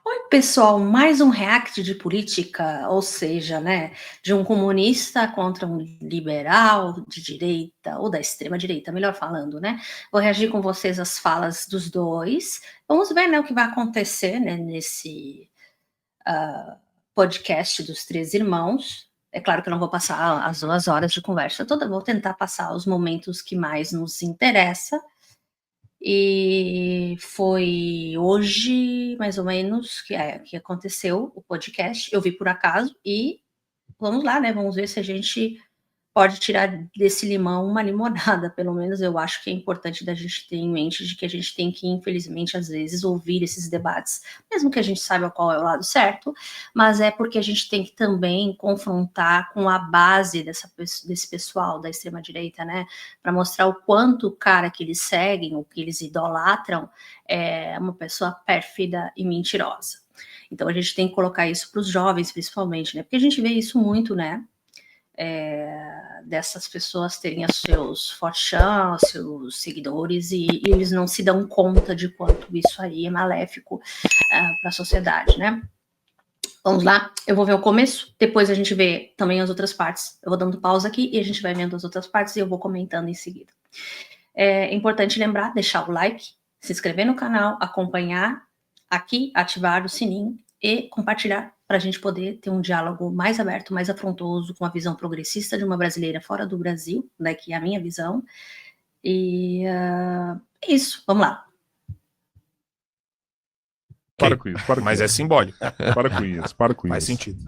Oi, pessoal, mais um react de política, ou seja, né, de um comunista contra um liberal de direita, ou da extrema direita, melhor falando, né? Vou reagir com vocês às falas dos dois. Vamos ver, né, o que vai acontecer, né, nesse podcast dos três irmãos. É claro que eu não vou passar as 2 horas de conversa toda, vou tentar passar os momentos que mais nos interessam. E foi hoje, mais ou menos, que aconteceu o podcast. Eu vi por acaso e vamos lá, né? Vamos ver se a gente pode tirar desse limão uma limonada. Pelo menos eu acho que é importante da gente ter em mente de que a gente tem que, infelizmente, às vezes, ouvir esses debates, mesmo que a gente saiba qual é o lado certo, mas é porque a gente tem que também confrontar com a base desse pessoal da extrema-direita, né? Para mostrar o quanto o cara que eles seguem, o que eles idolatram, é uma pessoa pérfida e mentirosa. Então a gente tem que colocar isso para os jovens, principalmente, né? Porque a gente vê isso muito, né? Dessas pessoas terem os seus forchãs, seus seguidores, e eles não se dão conta de quanto isso aí é maléfico para a sociedade, né? Vamos lá, eu vou ver o começo, depois a gente vê também as outras partes. Eu vou dando pausa aqui e a gente vai vendo as outras partes e eu vou comentando em seguida. É importante lembrar, deixar o like, se inscrever no canal, acompanhar aqui, ativar o sininho e compartilhar para a gente poder ter um diálogo mais aberto, mais afrontoso, com a visão progressista de uma brasileira fora do Brasil, né, que é a minha visão. E é isso, vamos lá. Para com isso, para com Mas isso. é simbólico. Para com isso, para com Faz isso. sentido.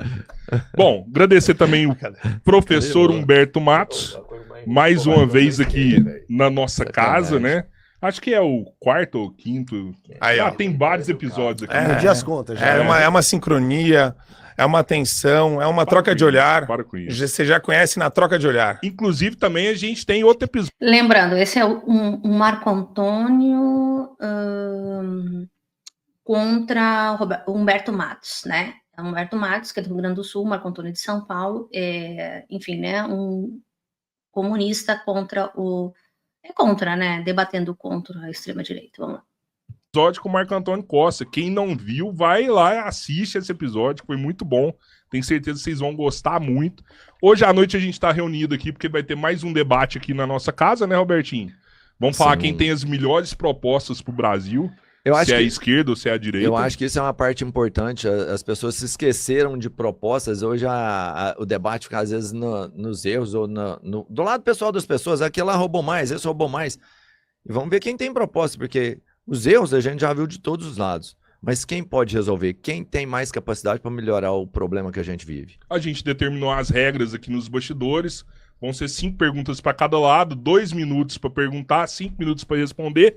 Bom, agradecer também o professor Humberto Matos, mais uma vez aqui na nossa casa, né? Acho que é o quarto ou quinto. Aí, ó. Tem vários episódios aqui. Perdi as contas já. É uma sincronia, é uma tensão, é uma troca de olhar. Para com isso. Você já conhece na troca de olhar. Inclusive, também a gente tem outro episódio. Lembrando, esse é um Marco Antônio contra o Humberto Matos, né? É o Humberto Matos, que é do Rio Grande do Sul, Marco Antônio de São Paulo, enfim, né? Um comunista contra o... contra, né? Debatendo contra a extrema-direita. Vamos lá. Episódio com o Marco Antônio Costa. Quem não viu, vai lá e assiste esse episódio, que foi muito bom. Tenho certeza que vocês vão gostar muito. Hoje à noite a gente está reunido aqui, porque vai ter mais um debate aqui na nossa casa, né, Robertinho? Vamos falar quem tem as melhores propostas para o Brasil. Se é a esquerda ou se é a direita. Eu acho que isso é uma parte importante. As pessoas se esqueceram de propostas. Hoje o debate fica às vezes nos erros ou do lado pessoal das pessoas. Aquele lá roubou mais, esse roubou mais. E vamos ver quem tem proposta, porque os erros a gente já viu de todos os lados. Mas quem pode resolver? Quem tem mais capacidade para melhorar o problema que a gente vive? A gente determinou as regras aqui nos bastidores. Vão ser 5 perguntas para cada lado, 2 minutos para perguntar, 5 minutos para responder,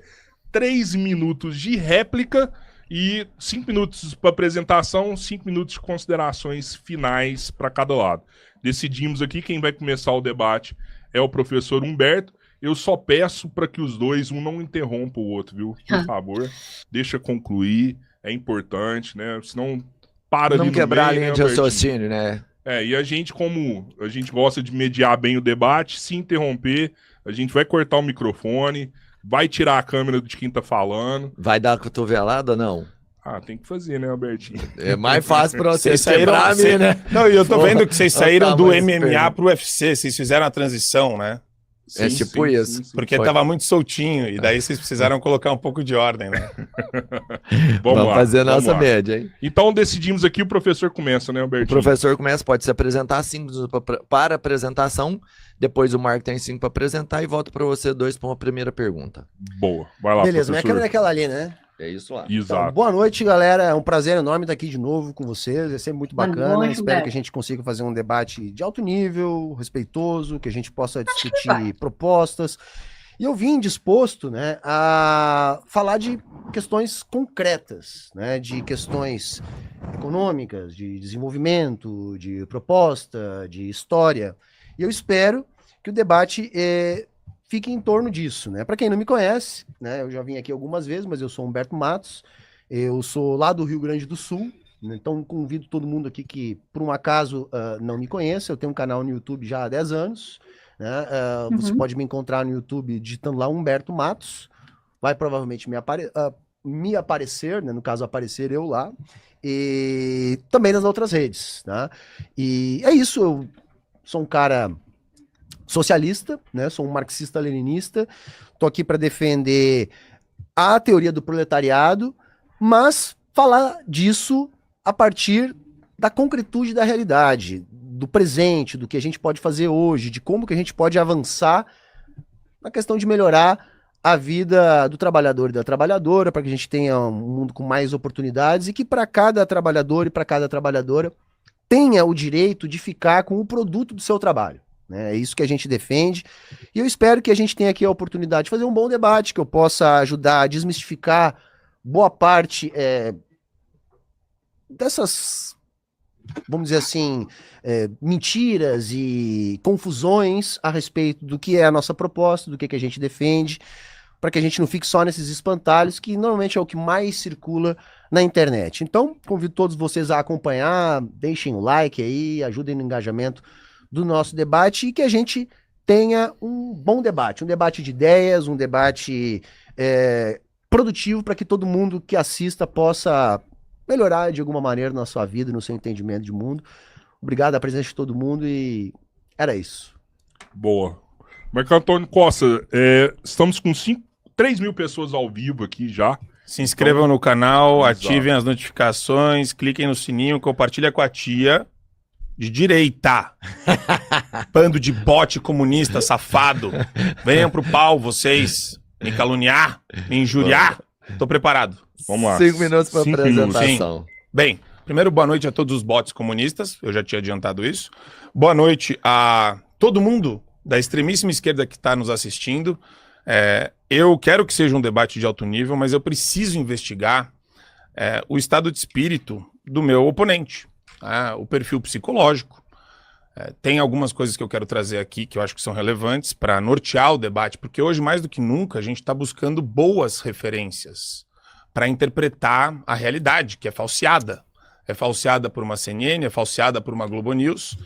3 minutos de réplica e 5 minutos para apresentação, 5 minutos de considerações finais para cada lado. Decidimos aqui, quem vai começar o debate é o professor Humberto. Eu só peço para que os dois, um não interrompa o outro, viu? Por favor, deixa concluir, é importante, né? Senão para ali no meio. Não quebrar a linha né, de raciocínio, né? E a gente, como a gente gosta de mediar bem o debate, se interromper, a gente vai cortar o microfone, vai tirar a câmera de quem tá falando. Vai dar cotovelada ou não? Tem que fazer, né, Albertinho? É mais fácil pra vocês quebrar a mim, né? Não, e eu tô vendo que vocês saíram do MMA esperando. pro UFC, vocês fizeram a transição, né? É tipo isso. Sim. Porque tava muito soltinho, e daí vocês precisaram colocar um pouco de ordem, né? Vamos lá, fazer a vamos nossa lá. média, hein? Então decidimos aqui, o professor começa, né, O Albertinho? professor começa, pode se apresentar 5 minutos para apresentação, depois o Marco tem 5 para apresentar e volta para você 2 para uma primeira pergunta. Boa, vai lá, Beleza, minha professor. câmera é aquela ali, né? É isso lá. Exato. Então, boa noite, galera. É um prazer enorme estar aqui de novo com vocês. É sempre muito Boa bacana. noite, Espero Humberto. que a gente consiga fazer um debate de alto nível, respeitoso, que a gente possa que vai. discutir propostas. E eu vim disposto, né, a falar de questões concretas, né, de questões econômicas, de desenvolvimento, de proposta, de história. E eu espero que o debate fique em torno disso, né? Para quem não me conhece, né, eu já vim aqui algumas vezes, mas eu sou Humberto Matos, eu sou lá do Rio Grande do Sul, né, então convido todo mundo aqui que, por um acaso, não me conheça, eu tenho um canal no YouTube já há 10 anos, né? Você pode me encontrar no YouTube digitando lá Humberto Matos, vai provavelmente me me aparecer, né? No caso, aparecer eu lá, e também nas outras redes, né? E é isso, eu sou um cara socialista, né? Sou um marxista-leninista, tô aqui para defender a teoria do proletariado, mas falar disso a partir da concretude da realidade, do presente, do que a gente pode fazer hoje, de como que a gente pode avançar na questão de melhorar a vida do trabalhador e da trabalhadora, para que a gente tenha um mundo com mais oportunidades e que para cada trabalhador e para cada trabalhadora tenha o direito de ficar com o produto do seu trabalho. Né? É isso que a gente defende. E eu espero que a gente tenha aqui a oportunidade de fazer um bom debate, que eu possa ajudar a desmistificar boa parte dessas, vamos dizer assim, mentiras e confusões a respeito do que é a nossa proposta, do que a gente defende, para que a gente não fique só nesses espantalhos, que normalmente é o que mais circula na internet. Então, convido todos vocês a acompanhar, deixem o like aí, ajudem no engajamento do nosso debate e que a gente tenha um bom debate, um debate de ideias, um debate produtivo para que todo mundo que assista possa melhorar de alguma maneira na sua vida, no seu entendimento de mundo. Obrigado a presença de todo mundo e era isso. Boa. Marco Antônio Costa, estamos com 3 mil pessoas ao vivo aqui já. Se inscrevam no canal, Exato. ativem as notificações, cliquem no sininho, compartilha com a tia de direita. Bando de bote comunista, safado. Venham pro pau, vocês. Me caluniar, me injuriar. Tô preparado. Vamos lá. 5 minutos para 5 minutos, apresentação. Bem, primeiro, boa noite a todos os bots comunistas. Eu já tinha adiantado isso. Boa noite a todo mundo da extremíssima esquerda que está nos assistindo. Eu quero que seja um debate de alto nível, mas eu preciso investigar o estado de espírito do meu oponente, o perfil psicológico. Tem algumas coisas que eu quero trazer aqui que eu acho que são relevantes para nortear o debate, porque hoje, mais do que nunca, a gente está buscando boas referências para interpretar a realidade, que é falseada. É falseada por uma CNN, é falseada por uma Globo News,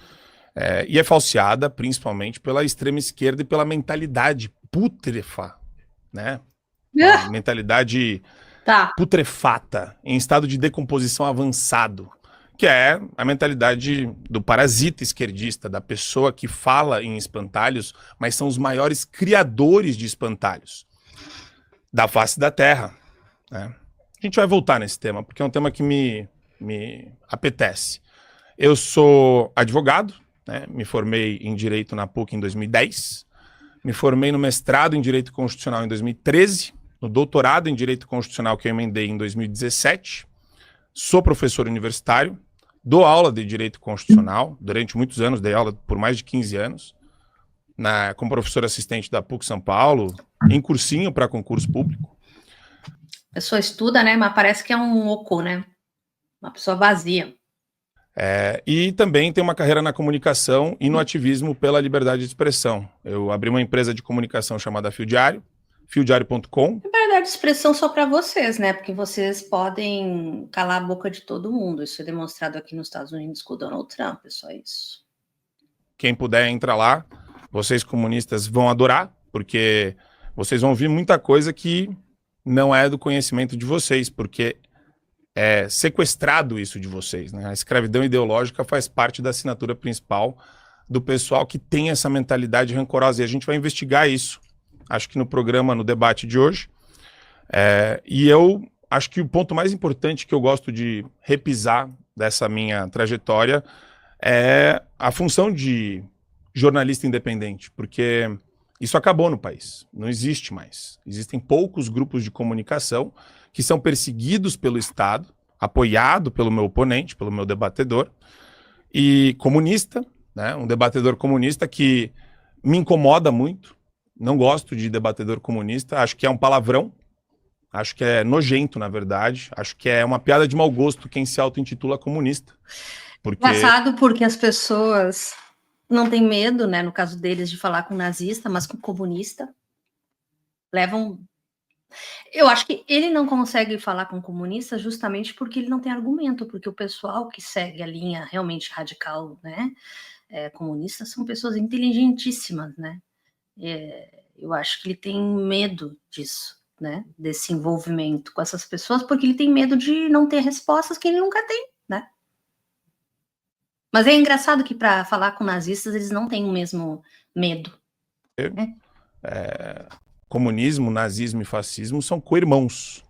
e é falseada principalmente pela extrema esquerda e pela mentalidade putrefa, né? Uma mentalidade putrefata, em estado de decomposição avançado, que é a mentalidade do parasita esquerdista, da pessoa que fala em espantalhos, mas são os maiores criadores de espantalhos da face da Terra. Né? A gente vai voltar nesse tema, porque é um tema que me apetece. Eu sou advogado, né? Me formei em Direito na PUC em 2010, me formei no mestrado em Direito Constitucional em 2013, no doutorado em Direito Constitucional que eu emendei em 2017, sou professor universitário, dou aula de Direito Constitucional, durante muitos anos, dei aula por mais de 15 anos, como professor assistente da PUC São Paulo, em cursinho para concurso público. A pessoa estuda, né? Mas parece que é um oco, né? Uma pessoa vazia. E também tem uma carreira na comunicação e no ativismo pela liberdade de expressão. Eu abri uma empresa de comunicação chamada Fio Diário, fiodiario.com. Liberdade de expressão só para vocês, né? Porque vocês podem calar a boca de todo mundo. Isso é demonstrado aqui nos Estados Unidos com o Donald Trump, é só isso. Quem puder, entra lá. Vocês comunistas vão adorar, porque vocês vão ouvir muita coisa que não é do conhecimento de vocês, porque é sequestrado isso de vocês, né? A escravidão ideológica faz parte da assinatura principal do pessoal que tem essa mentalidade rancorosa, e a gente vai investigar isso, acho que no programa, no debate de hoje. E eu acho que o ponto mais importante que eu gosto de repisar dessa minha trajetória é a função de jornalista independente, porque isso acabou no país, não existe mais. Existem poucos grupos de comunicação que são perseguidos pelo Estado, apoiado pelo meu oponente, pelo meu debatedor, e comunista, né? Um debatedor comunista que me incomoda muito, não gosto de debatedor comunista, acho que é um palavrão, acho que é nojento, na verdade, acho que é uma piada de mau gosto quem se auto-intitula comunista. Engraçado porque as pessoas não têm medo, né, no caso deles, de falar com nazista, mas com comunista. Eu acho que ele não consegue falar com comunista justamente porque ele não tem argumento, porque o pessoal que segue a linha realmente radical, né, comunista, são pessoas inteligentíssimas, né? Eu acho que ele tem medo disso. né, desse envolvimento com essas pessoas, porque ele tem medo de não ter respostas que ele nunca tem, né? Mas é engraçado que para falar com nazistas eles não têm o mesmo medo. Comunismo, nazismo e fascismo são co-irmãos,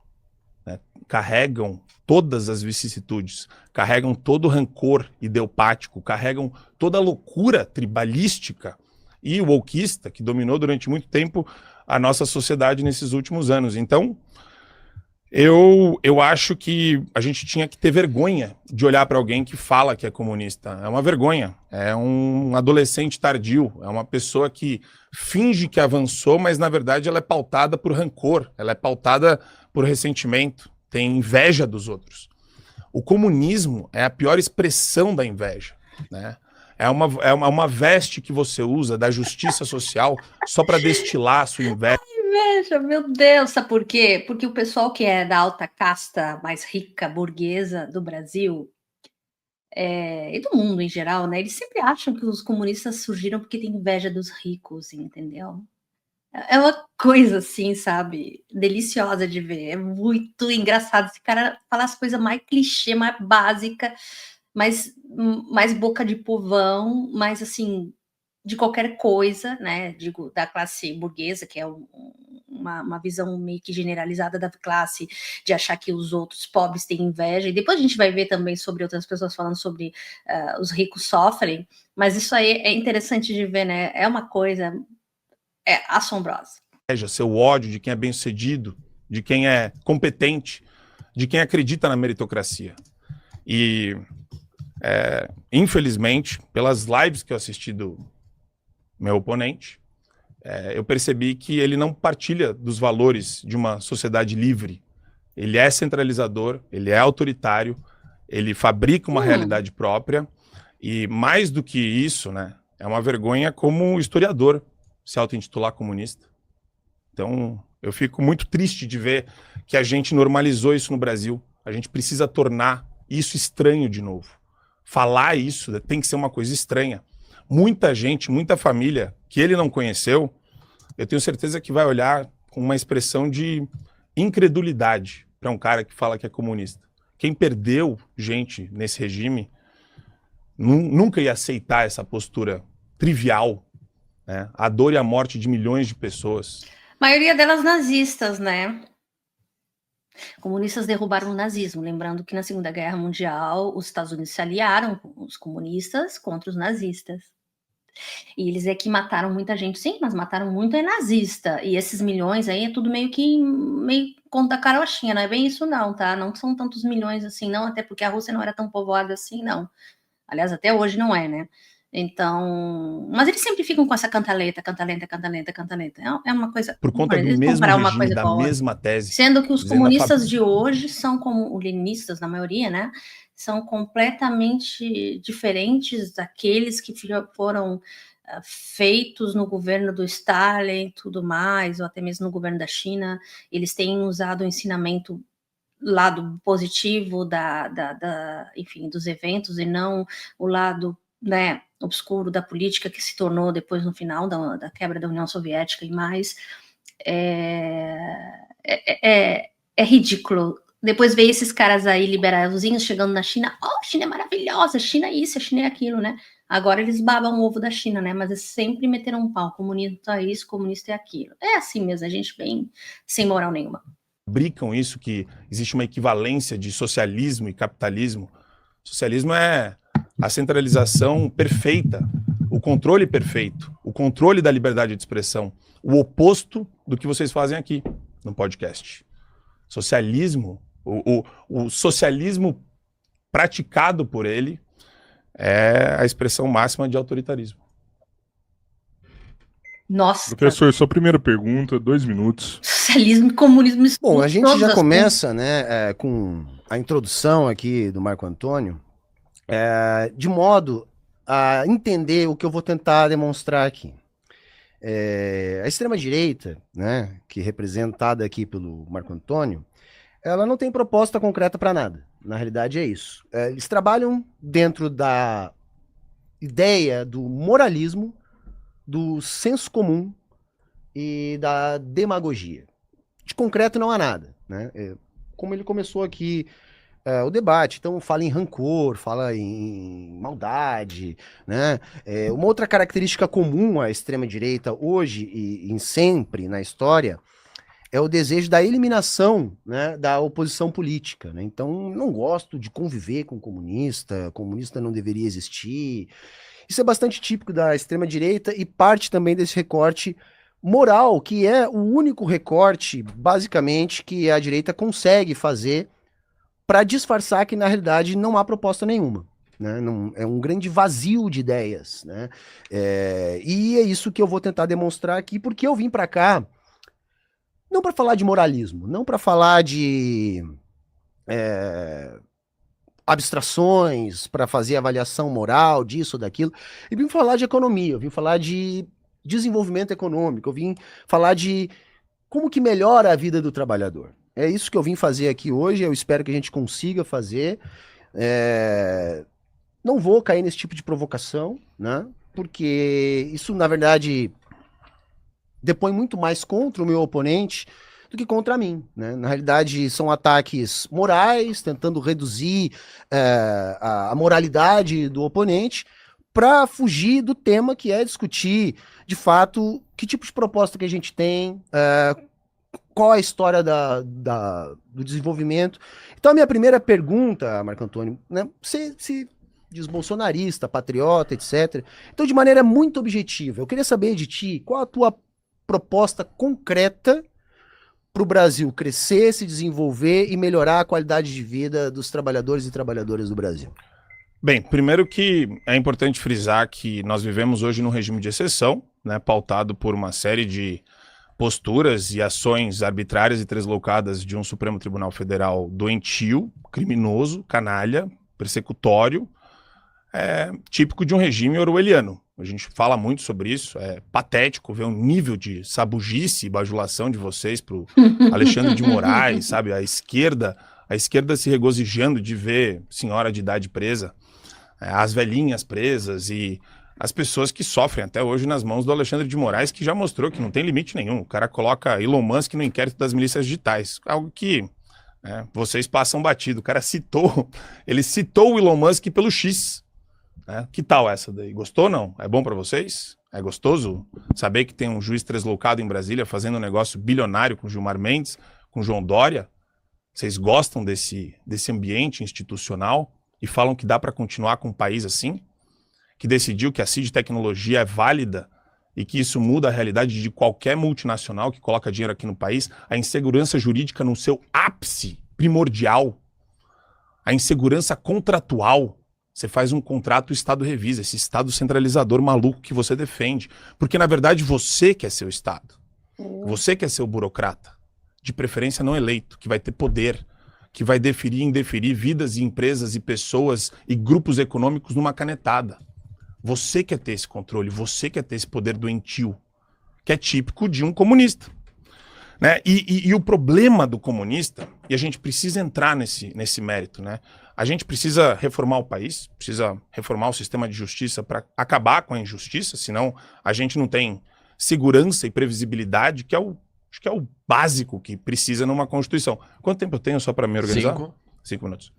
né? Carregam todas as vicissitudes, carregam todo o rancor ideopático, carregam toda a loucura tribalística e wokeista que dominou durante muito tempo a nossa sociedade nesses últimos anos. Então, eu acho que a gente tinha que ter vergonha de olhar para alguém que fala que é comunista. É uma vergonha. É um adolescente tardio. É uma pessoa que finge que avançou, mas na verdade ela é pautada por rancor. Ela é pautada por ressentimento. Tem inveja dos outros. O comunismo é a pior expressão da inveja, né? É uma veste que você usa da justiça social só para destilar a sua inveja. Veja, meu Deus, sabe por quê? Porque o pessoal que é da alta casta, mais rica, burguesa do Brasil, e do mundo em geral, né? Eles sempre acham que os comunistas surgiram porque tem inveja dos ricos, entendeu? É uma coisa assim, sabe? Deliciosa de ver. É muito engraçado. Esse cara fala as coisas mais clichê, mais básica, mais boca de povão, mais assim, de qualquer coisa, né? Digo, da classe burguesa, que é uma visão meio que generalizada da classe, de achar que os outros pobres têm inveja. E depois a gente vai ver também sobre outras pessoas falando sobre os ricos sofrem, mas isso aí é interessante de ver, né? É uma coisa assombrosa. Seu ódio de quem é bem-sucedido, de quem é competente, de quem acredita na meritocracia. E, infelizmente, pelas lives que eu assisti do meu oponente, eu percebi que ele não partilha dos valores de uma sociedade livre. Ele é centralizador, ele é autoritário, ele fabrica uma realidade própria e, mais do que isso, né, é uma vergonha como historiador se auto-intitular comunista. Então, eu fico muito triste de ver que a gente normalizou isso no Brasil. A gente precisa tornar isso estranho de novo. Falar isso tem que ser uma coisa estranha. Muita gente, muita família que ele não conheceu, eu tenho certeza que vai olhar com uma expressão de incredulidade para um cara que fala que é comunista. Quem perdeu gente nesse regime nunca ia aceitar essa postura trivial, né? A dor e a morte de milhões de pessoas. A maioria delas nazistas, né? Comunistas derrubaram o nazismo. Lembrando que na Segunda Guerra Mundial os Estados Unidos se aliaram com os comunistas contra os nazistas. E eles é que mataram muita gente, sim, mas mataram muito nazista. E esses milhões aí é tudo meio conta carochinha, não é bem isso não, tá? Não são tantos milhões assim, não, até porque a Rússia não era tão povoada assim, não. Aliás, até hoje não é, né? Então, mas eles sempre ficam com essa cantaleta. É uma coisa... Por conta do mesmo regime, da mesma tese. Sendo que os comunistas de hoje são como os leninistas, na maioria, né? São completamente diferentes daqueles que foram feitos no governo do Stalin e tudo mais, ou até mesmo no governo da China. Eles têm usado o ensinamento lado positivo enfim, dos eventos e não o lado, né, obscuro da política que se tornou depois no final da quebra da União Soviética e mais. É ridículo. Depois veio esses caras aí liberalzinhos chegando na China. Oh, a China é maravilhosa, a China é isso, a China é aquilo, né? Agora eles babam o ovo da China, né? Mas eles sempre meteram um pau. Comunista é isso, comunista é aquilo. É assim mesmo, a gente bem sem moral nenhuma. Fabricam isso, que existe uma equivalência de socialismo e capitalismo. Socialismo é a centralização perfeita, o controle perfeito, o controle da liberdade de expressão, o oposto do que vocês fazem aqui no podcast. Socialismo, o socialismo praticado por ele é a expressão máxima de autoritarismo. Nossa. Professor, sua primeira pergunta, 2 minutos. Socialismo e comunismo. Bom, a gente já começa, né, com a introdução aqui do Marco Antônio, de modo a entender o que eu vou tentar demonstrar aqui. A extrema-direita, né, que é representada aqui pelo Marco Antônio, ela não tem proposta concreta para nada. Na realidade é isso. Eles trabalham dentro da ideia do moralismo, do senso comum e da demagogia. de concreto não há nada, né? Como ele começou aqui o debate, então fala em rancor, fala em maldade, né? Uma outra característica comum à extrema-direita hoje e em sempre na história é o desejo da eliminação, né, da oposição política, né? Então, não gosto de conviver com comunista não deveria existir. Isso é bastante típico da extrema-direita e parte também desse recorte moral, que é o único recorte, basicamente, que a direita consegue fazer para disfarçar que, na realidade, não há proposta nenhuma. Né? Não, é um grande vazio de ideias. Né? E é isso que eu vou tentar demonstrar aqui, porque eu vim para cá não para falar de moralismo, não para falar de abstrações, para fazer avaliação moral disso ou daquilo. Eu vim falar de economia, eu vim falar de desenvolvimento econômico, eu vim falar de como que melhora a vida do trabalhador. É isso que eu vim fazer aqui hoje, eu espero que a gente consiga fazer. Não vou cair nesse tipo de provocação, né? Porque isso, na verdade, depõe muito mais contra o meu oponente do que contra mim, né? Na realidade, são ataques morais, tentando reduzir a moralidade do oponente para fugir do tema que é discutir, de fato, que tipo de proposta que a gente tem, qual a história do desenvolvimento. Então, a minha primeira pergunta, Marco Antônio, né? Você diz bolsonarista, patriota, etc. Então, de maneira muito objetiva, eu queria saber de ti, qual a tua proposta concreta para o Brasil crescer, se desenvolver e melhorar a qualidade de vida dos trabalhadores e trabalhadoras do Brasil? Bem, primeiro que é importante frisar que nós vivemos hoje num regime de exceção, né, pautado por uma série de posturas e ações arbitrárias e translocadas de um Supremo Tribunal Federal doentio, criminoso, canalha, persecutório, típico de um regime orwelliano. A gente fala muito sobre isso, é patético ver o nível de sabugice e bajulação de vocês pro Alexandre de Moraes, sabe? A esquerda se regozijando de ver senhora de idade presa, as velhinhas presas e as pessoas que sofrem até hoje nas mãos do Alexandre de Moraes, que já mostrou que não tem limite nenhum. O cara coloca Elon Musk no inquérito das milícias digitais, algo que vocês passam batido. O cara citou o Elon Musk pelo X. Que tal essa daí? Gostou ou não? É bom pra vocês? É gostoso saber que tem um juiz translocado em Brasília fazendo um negócio bilionário com Gilmar Mendes, com João Dória? Vocês gostam desse ambiente institucional e falam que dá para continuar com um país assim? Que decidiu que a CID Tecnologia é válida e que isso muda a realidade de qualquer multinacional que coloca dinheiro aqui no país? A insegurança jurídica no seu ápice primordial, a insegurança contratual. Você faz um contrato, o Estado revisa, esse Estado centralizador maluco que você defende. Porque, na verdade, você quer ser o Estado. Você quer ser o burocrata, de preferência não eleito, que vai ter poder, que vai deferir e indeferir vidas e empresas e pessoas e grupos econômicos numa canetada. Você quer ter esse controle, você quer ter esse poder doentio, que é típico de um comunista. Né? E o problema do comunista, e a gente precisa entrar nesse mérito, né? A gente precisa reformar o país, precisa reformar o sistema de justiça para acabar com a injustiça, senão a gente não tem segurança e previsibilidade, que acho que é o básico que precisa numa Constituição. Quanto tempo eu tenho só para me organizar? 5 minutos.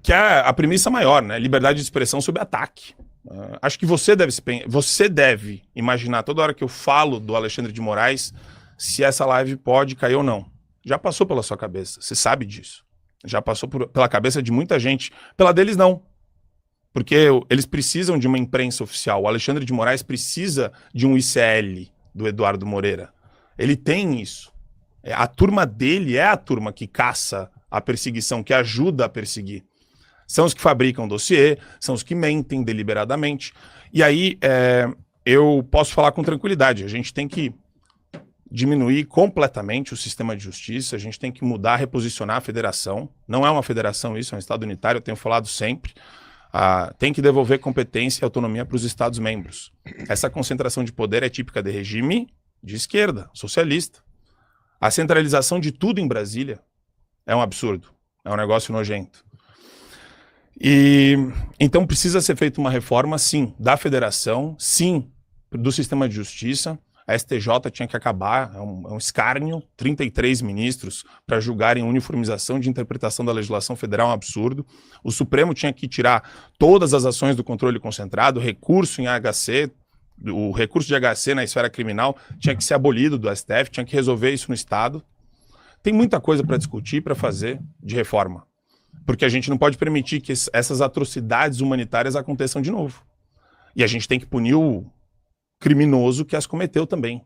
Que é a premissa maior, né? Liberdade de expressão sob ataque. Acho que você deve imaginar toda hora que eu falo do Alexandre de Moraes se essa live pode cair ou não. Já passou pela sua cabeça, você sabe disso. Já passou pela cabeça de muita gente. Pela deles, não. Porque eles precisam de uma imprensa oficial. O Alexandre de Moraes precisa de um ICL do Eduardo Moreira. Ele tem isso. A turma dele é a turma que caça a perseguição, que ajuda a perseguir. São os que fabricam dossiê, são os que mentem deliberadamente. E aí, eu posso falar com tranquilidade. A gente tem que diminuir completamente o sistema de justiça, a gente tem que mudar, reposicionar a federação. Não é uma federação isso, é um Estado unitário, eu tenho falado sempre. Tem que devolver competência e autonomia para os Estados-membros. Essa concentração de poder é típica de regime de esquerda, socialista. A centralização de tudo em Brasília é um absurdo, é um negócio nojento. E então precisa ser feita uma reforma, sim, da federação, sim, do sistema de justiça. A STJ tinha que acabar, é um escárnio, 33 ministros para julgarem uniformização de interpretação da legislação federal, um absurdo. O Supremo tinha que tirar todas as ações do controle concentrado, recurso em AHC, o recurso de AHC na esfera criminal tinha que ser abolido do STF, tinha que resolver isso no Estado. Tem muita coisa para discutir, para fazer de reforma, porque a gente não pode permitir que essas atrocidades humanitárias aconteçam de novo. E a gente tem que punir o criminoso que as cometeu também.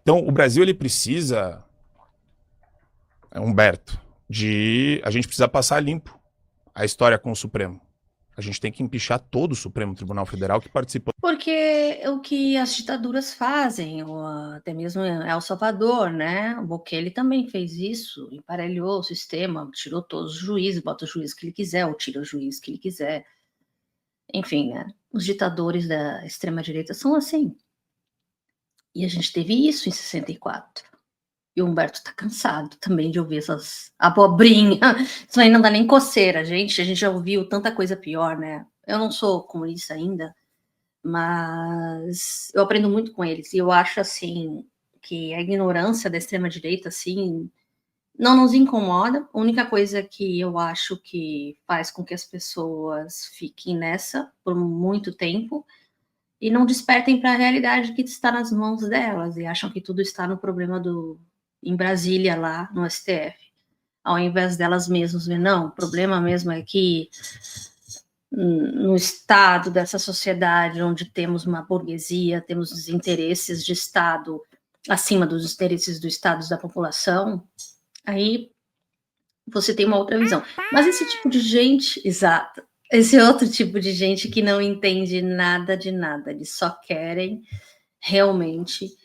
Então, o Brasil, ele precisa, Humberto, a gente precisa passar limpo a história com o Supremo. A gente tem que empichar todo o Supremo Tribunal Federal que participou. Porque o que as ditaduras fazem, ou até mesmo El Salvador, né? O Bukele também fez isso, emparelhou o sistema, tirou todos os juízes, bota o juiz que ele quiser, ou tira o juiz que ele quiser. Enfim, né? Os ditadores da extrema-direita são assim. E a gente teve isso em 64. E o Humberto tá cansado também de ouvir essas abobrinhas. Isso aí não dá nem coceira, gente. A gente já ouviu tanta coisa pior, né? Eu não sou comunista ainda, mas eu aprendo muito com eles. E eu acho, assim, que a ignorância da extrema-direita, assim, não nos incomoda. A única coisa que eu acho que faz com que as pessoas fiquem nessa por muito tempo e não despertem para a realidade que está nas mãos delas e acham que tudo está no problema em Brasília, lá no STF, ao invés delas mesmas ver, não, o problema mesmo é que no estado dessa sociedade onde temos uma burguesia, temos os interesses de Estado acima dos interesses do Estado da população, aí você tem uma outra visão. Mas esse tipo de gente, exato, esse outro tipo de gente que não entende nada de nada, eles só querem realmente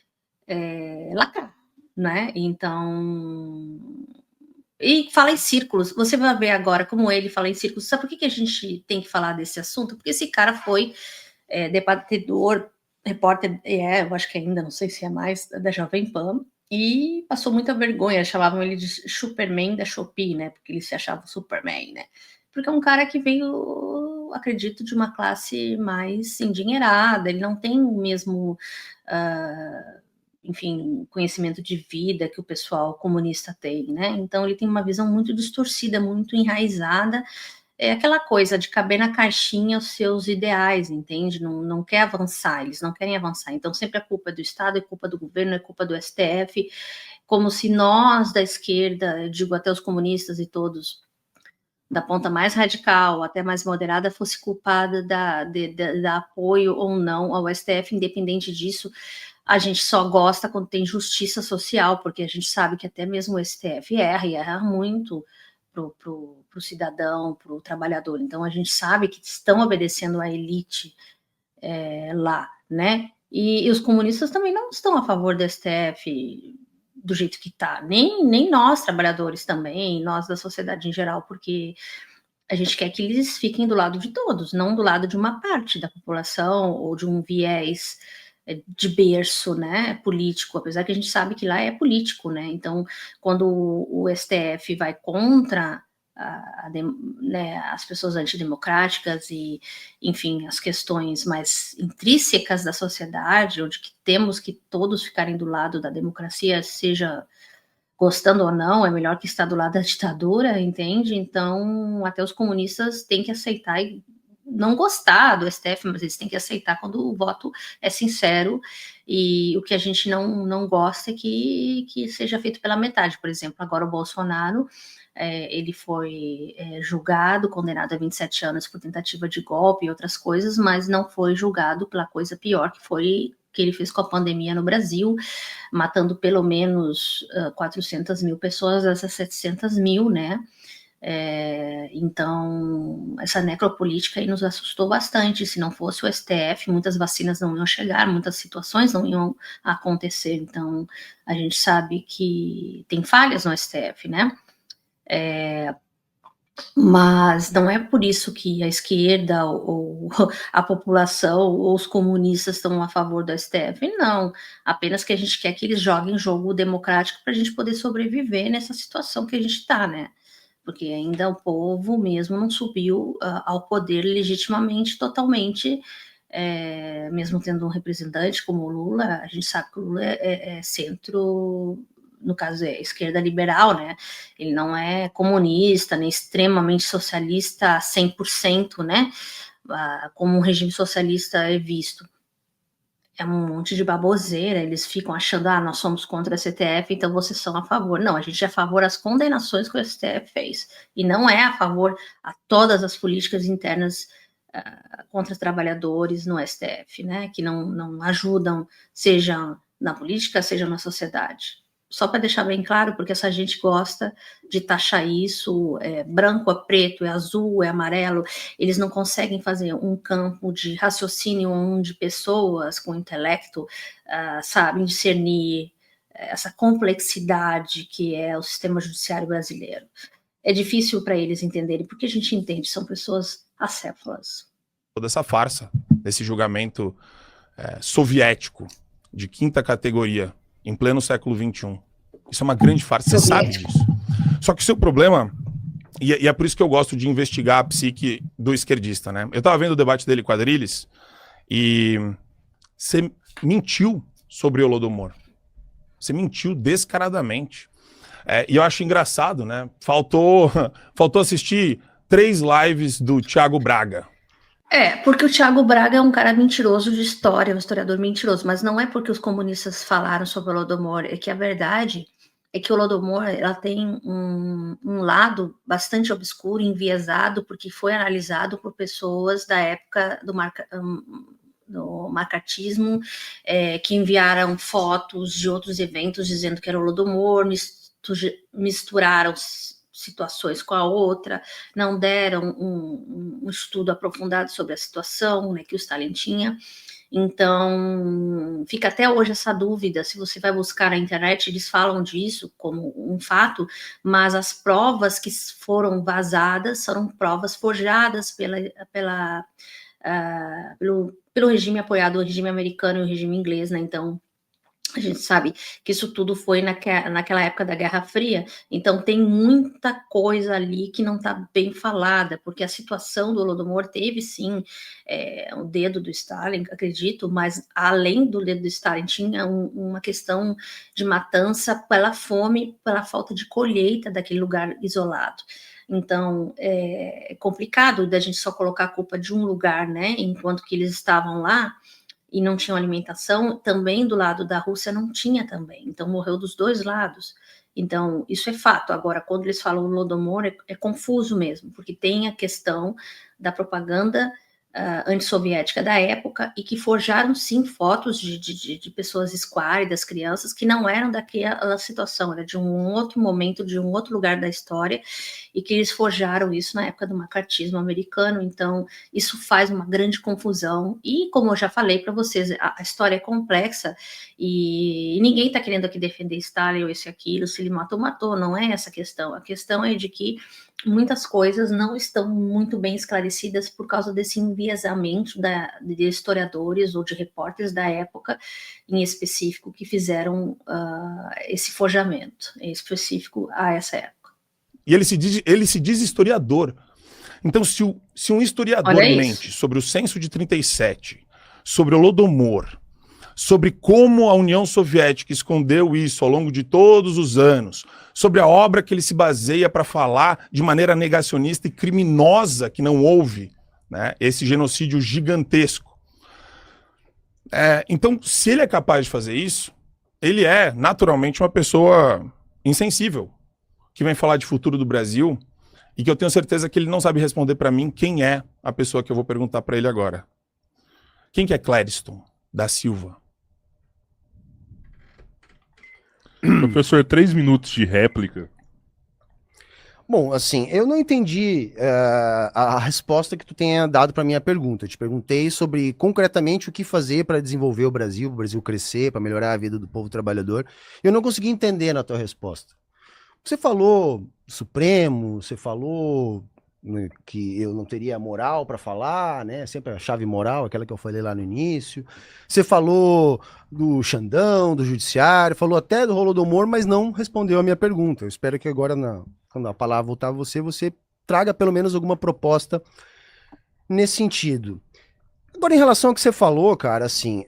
lacrar, né? Então, e fala em círculos. Você vai ver agora como ele fala em círculos. Sabe por que a gente tem que falar desse assunto? Porque esse cara foi debatedor, repórter, eu acho que ainda, não sei se é mais, da Jovem Pan, e passou muita vergonha. Chamavam ele de Superman da Shopee, né? Porque ele se achava Superman, né? Porque é um cara que veio, acredito, de uma classe mais endinheirada. Ele não tem o mesmo enfim, conhecimento de vida que o pessoal comunista tem, né? Então ele tem uma visão muito distorcida, muito enraizada. É aquela coisa de caber na caixinha os seus ideais, entende? Não quer avançar, eles não querem avançar. Então sempre a culpa é do Estado, é culpa do governo, é culpa do STF, como se nós da esquerda, eu digo até os comunistas e todos, da ponta mais radical até mais moderada, fosse culpada da apoio ou não ao STF, independente disso. A gente só gosta quando tem justiça social, porque a gente sabe que até mesmo o STF erra, e erra muito pro cidadão, pro trabalhador. Então a gente sabe que estão obedecendo à elite lá, né? E os comunistas também não estão a favor do STF do jeito que está, nem nós, trabalhadores também, nós da sociedade em geral, porque a gente quer que eles fiquem do lado de todos, não do lado de uma parte da população ou de um viés de berço, né, político, apesar que a gente sabe que lá é político, né, então quando o STF vai contra né, as pessoas antidemocráticas e, enfim, as questões mais intrínsecas da sociedade, onde que temos que todos ficarem do lado da democracia, seja gostando ou não, é melhor que estar do lado da ditadura, entende? Então, até os comunistas têm que aceitar e não gostar do STF, mas eles têm que aceitar quando o voto é sincero, e o que a gente não gosta é que seja feito pela metade. Por exemplo, agora o Bolsonaro, ele foi julgado, condenado a 27 anos por tentativa de golpe e outras coisas, mas não foi julgado pela coisa pior, que foi que ele fez com a pandemia no Brasil, matando pelo menos 400 mil pessoas, essas 700 mil, né? Então, essa necropolítica aí nos assustou bastante. Se não fosse o STF, muitas vacinas não iam chegar, muitas situações não iam acontecer. Então, a gente sabe que tem falhas no STF, né? Mas não é por isso que a esquerda ou a população ou os comunistas estão a favor do STF, não. Apenas que a gente quer que eles joguem jogo democrático para a gente poder sobreviver nessa situação que a gente está, né? Porque ainda o povo mesmo não subiu ao poder legitimamente, totalmente mesmo tendo um representante como o Lula, a gente sabe que o Lula é centro, no caso é esquerda liberal, né? Ele não é comunista, nem extremamente socialista 100%, né? Como um regime socialista é visto. É um monte de baboseira, eles ficam achando, nós somos contra a STF, então vocês são a favor. Não, a gente é a favor das condenações que o STF fez, e não é a favor a todas as políticas internas contra os trabalhadores no STF, né, que não ajudam, seja na política, seja na sociedade. Só para deixar bem claro, porque essa gente gosta de taxar isso, branco é preto, é azul, é amarelo, eles não conseguem fazer um campo de raciocínio onde pessoas com intelecto sabem discernir essa complexidade que é o sistema judiciário brasileiro. É difícil para eles entenderem, porque a gente entende, são pessoas acéfalas. Toda essa farsa, desse julgamento soviético de quinta categoria, em pleno século XXI. Isso é uma grande farsa, você sabe disso. Só que o seu problema, e é por isso que eu gosto de investigar a psique do esquerdista, né? Eu tava vendo o debate dele com a Adriles, e você mentiu sobre o Holodomor. Você mentiu descaradamente. E eu acho engraçado, né? Faltou assistir 3 lives do Thiago Braga. Porque o Thiago Braga é um cara mentiroso de história, um historiador mentiroso, mas não é porque os comunistas falaram sobre o Holodomor, é que a verdade é que o Holodomor ela tem um lado bastante obscuro, enviesado, porque foi analisado por pessoas da época do macartismo, que enviaram fotos de outros eventos dizendo que era o Holodomor, misturaram situações com a outra, não deram um estudo aprofundado sobre a situação, né, que o Stalin tinha. Então, fica até hoje essa dúvida, se você vai buscar na internet, eles falam disso como um fato, mas as provas que foram vazadas foram provas forjadas pelo regime apoiado, o regime americano e o regime inglês, né, então a gente sabe que isso tudo foi naquela época da Guerra Fria, então tem muita coisa ali que não está bem falada, porque a situação do Holodomor teve sim o dedo do Stalin, acredito, mas além do dedo do Stalin tinha uma questão de matança pela fome, pela falta de colheita daquele lugar isolado. Então, é complicado da gente só colocar a culpa de um lugar, né, enquanto que eles estavam lá, e não tinham alimentação, também do lado da Rússia não tinha também, então morreu dos dois lados. Então, isso é fato. Agora, quando eles falam Holodomor, é confuso mesmo, porque tem a questão da propaganda antissoviética da época, e que forjaram, sim, fotos de pessoas esquálidas, crianças, que não eram daquela situação, era de um outro momento, de um outro lugar da história, e que eles forjaram isso na época do macartismo americano. Então, isso faz uma grande confusão, e como eu já falei para vocês, a história é complexa, e ninguém está querendo aqui defender Stalin ou isso e aquilo, se ele matou, não é essa a questão é de que muitas coisas não estão muito bem esclarecidas por causa desse enviesamento de historiadores ou de repórteres da época, em específico, que fizeram esse forjamento, em específico a essa época. E ele se diz historiador. Então, se um historiador mente sobre o censo de 37, sobre o Holodomor, sobre como a União Soviética escondeu isso ao longo de todos os anos, sobre a obra que ele se baseia para falar de maneira negacionista e criminosa que não houve, né, esse genocídio gigantesco. Então, se ele é capaz de fazer isso, ele é naturalmente uma pessoa insensível, que vem falar de futuro do Brasil, e que eu tenho certeza que ele não sabe responder para mim quem é a pessoa que eu vou perguntar para ele agora. Quem que é Clériston da Silva? Professor, 3 minutos de réplica. Bom, assim, eu não entendi a resposta que tu tenha dado para minha pergunta. Eu te perguntei sobre concretamente o que fazer para desenvolver o Brasil crescer, para melhorar a vida do povo trabalhador. Eu não consegui entender na tua resposta. Você falou Supremo, você falou que eu não teria moral para falar, né? Sempre a chave moral, aquela que eu falei lá no início. Você falou do Xandão, do Judiciário, falou até do Holodomor, mas não respondeu a minha pergunta. Eu espero que agora, quando a palavra voltar a você traga pelo menos alguma proposta nesse sentido. Agora, em relação ao que você falou, cara, assim,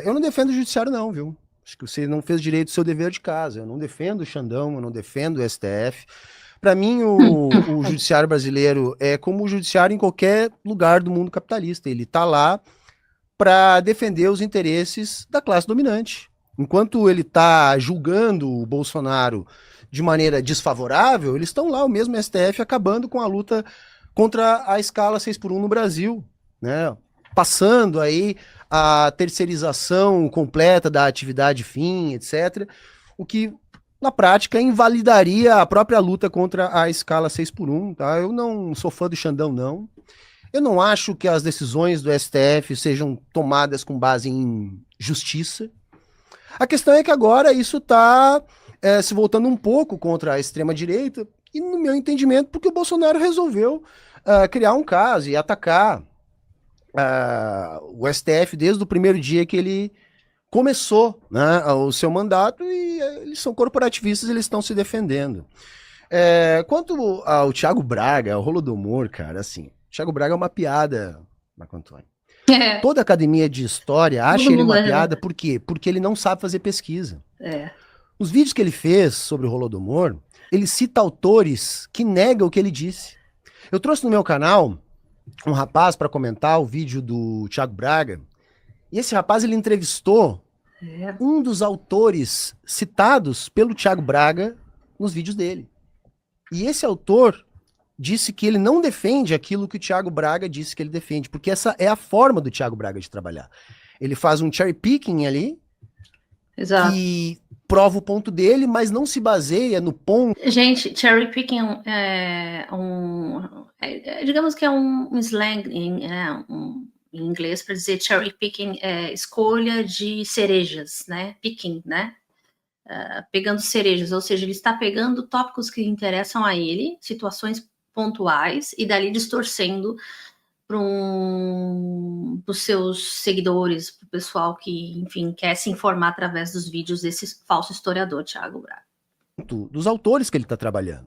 eu não defendo o judiciário não, viu? Acho que você não fez direito do seu dever de casa. Eu não defendo o Xandão, eu não defendo o STF. Para mim, o judiciário brasileiro é como o judiciário em qualquer lugar do mundo capitalista. Ele tá lá para defender os interesses da classe dominante. Enquanto ele está julgando o Bolsonaro de maneira desfavorável, eles estão lá, o mesmo STF, acabando com a luta contra a escala 6x1 no Brasil, né? Passando aí a terceirização completa da atividade fim, etc., o que, na prática, invalidaria a própria luta contra a escala 6x1, tá? Eu não sou fã do Xandão, não. Eu não acho que as decisões do STF sejam tomadas com base em justiça. A questão é que agora isso está se voltando um pouco contra a extrema-direita, e no meu entendimento, porque o Bolsonaro resolveu criar um caso e atacar o STF desde o primeiro dia que ele começou, né, o seu mandato, e eles são corporativistas, eles estão se defendendo. Quanto ao Thiago Braga, ao Holodomor, cara, assim, Thiago Braga é uma piada, Marco Antônio. Toda academia de história acha ele uma piada, por quê? Porque ele não sabe fazer pesquisa. Os vídeos que ele fez sobre o Holodomor, ele cita autores que negam o que ele disse. Eu trouxe no meu canal um rapaz para comentar o vídeo do Thiago Braga, e esse rapaz ele entrevistou um dos autores citados pelo Thiago Braga nos vídeos dele. E esse autor disse que ele não defende aquilo que o Thiago Braga disse que ele defende, porque essa é a forma do Thiago Braga de trabalhar. Ele faz um cherry picking ali, que prova o ponto dele, mas não se baseia no ponto. Gente, cherry picking digamos que é um slang em inglês para dizer cherry picking, escolha de cerejas, né? Picking, né? Pegando cerejas, ou seja, ele está pegando tópicos que interessam a ele, situações pontuais, e dali distorcendo para os seus seguidores, para o pessoal que, enfim, quer se informar através dos vídeos desse falso historiador, Thiago Braga. Dos autores que ele está trabalhando.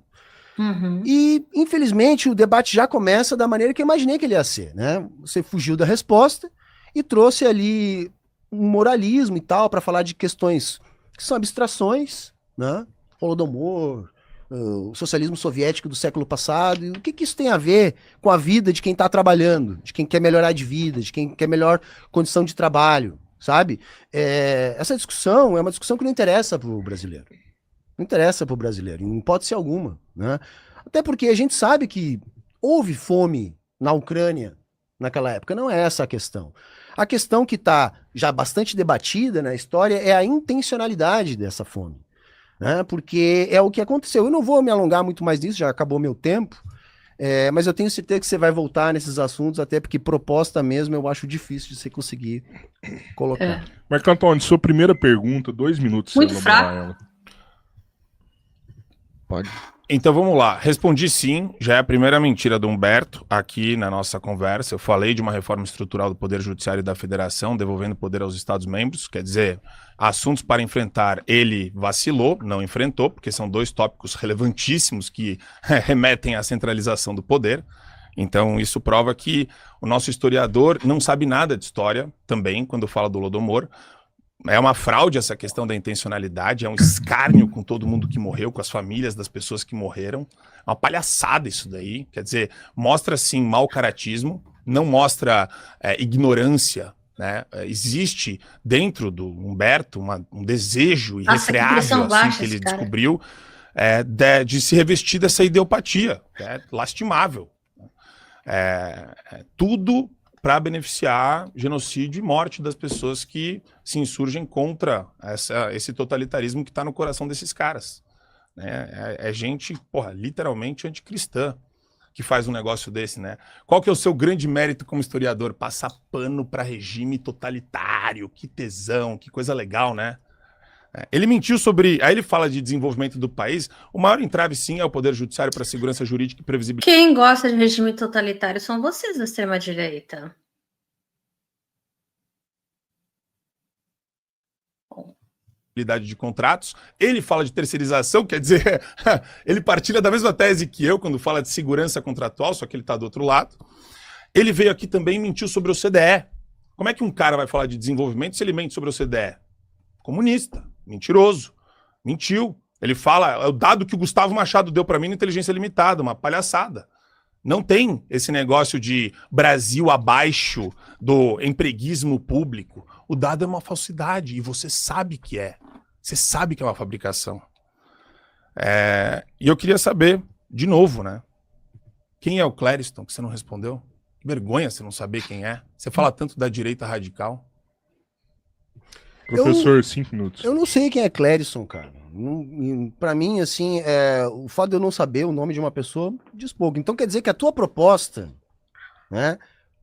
E, infelizmente, o debate já começa da maneira que eu imaginei que ele ia ser, né? Você fugiu da resposta e trouxe ali um moralismo e tal, para falar de questões que são abstrações, né? Holodomor, o socialismo soviético do século passado, e o que isso tem a ver com a vida de quem está trabalhando, de quem quer melhorar de vida, de quem quer melhor condição de trabalho, sabe? Essa discussão é uma discussão que não interessa para o brasileiro. Não interessa para o brasileiro, em hipótese alguma, né? Até porque a gente sabe que houve fome na Ucrânia naquela época, não é essa a questão. A questão que está já bastante debatida na história é a intencionalidade dessa fome, né? Porque é o que aconteceu. Eu não vou me alongar muito mais nisso, já acabou meu tempo, mas eu tenho certeza que você vai voltar nesses assuntos, até porque proposta mesmo eu acho difícil de você conseguir colocar. Marco Antônio, sua primeira pergunta, 2 minutos. Muito fraco. Pode. Então vamos lá, respondi sim, já é a primeira mentira do Humberto aqui na nossa conversa. Eu falei de uma reforma estrutural do Poder Judiciário e da Federação, devolvendo poder aos Estados-membros, quer dizer, assuntos para enfrentar, ele vacilou, não enfrentou, porque são 2 tópicos relevantíssimos que remetem à centralização do poder. Então isso prova que o nosso historiador não sabe nada de história também, quando fala do Holodomor. É uma fraude essa questão da intencionalidade, é um escárnio com todo mundo que morreu, com as famílias das pessoas que morreram. É uma palhaçada isso daí, quer dizer, mostra sim mau caratismo, não mostra ignorância, né? Existe dentro do Humberto um desejo irrefreável assim, que ele descobriu de se revestir dessa ideopatia, lastimável. Tudo para beneficiar genocídio e morte das pessoas que se insurgem contra esse totalitarismo que está no coração desses caras. É gente, literalmente anticristã que faz um negócio desse, né? Qual que é o seu grande mérito como historiador? Passar pano para regime totalitário, que tesão, que coisa legal, né? Ele mentiu sobre... Aí ele fala de desenvolvimento do país. O maior entrave, sim, é o Poder Judiciário para a segurança jurídica e previsibilidade. Quem gosta de regime totalitário são vocês da extrema-direita. De contratos. Ele fala de terceirização, quer dizer, ele partilha da mesma tese que eu quando fala de segurança contratual, só que ele está do outro lado. Ele veio aqui também e mentiu sobre o OCDE. Como é que um cara vai falar de desenvolvimento se ele mente sobre o OCDE? Comunista, mentiroso, mentiu. Ele fala, é o dado que o Gustavo Machado deu para mim na Inteligência Limitada, uma palhaçada. Não tem esse negócio de Brasil abaixo do empreguismo público. O dado é uma falsidade e você sabe que é. Você sabe que é uma fabricação. E eu queria saber, de novo, né? Quem é o Clériston, que você não respondeu? Que vergonha você não saber quem é. Você fala tanto da direita radical. Professor, 5 minutos. Eu não sei quem é Clériston, cara. Pra mim, assim, o fato de eu não saber o nome de uma pessoa diz pouco. Então quer dizer que a tua proposta, né,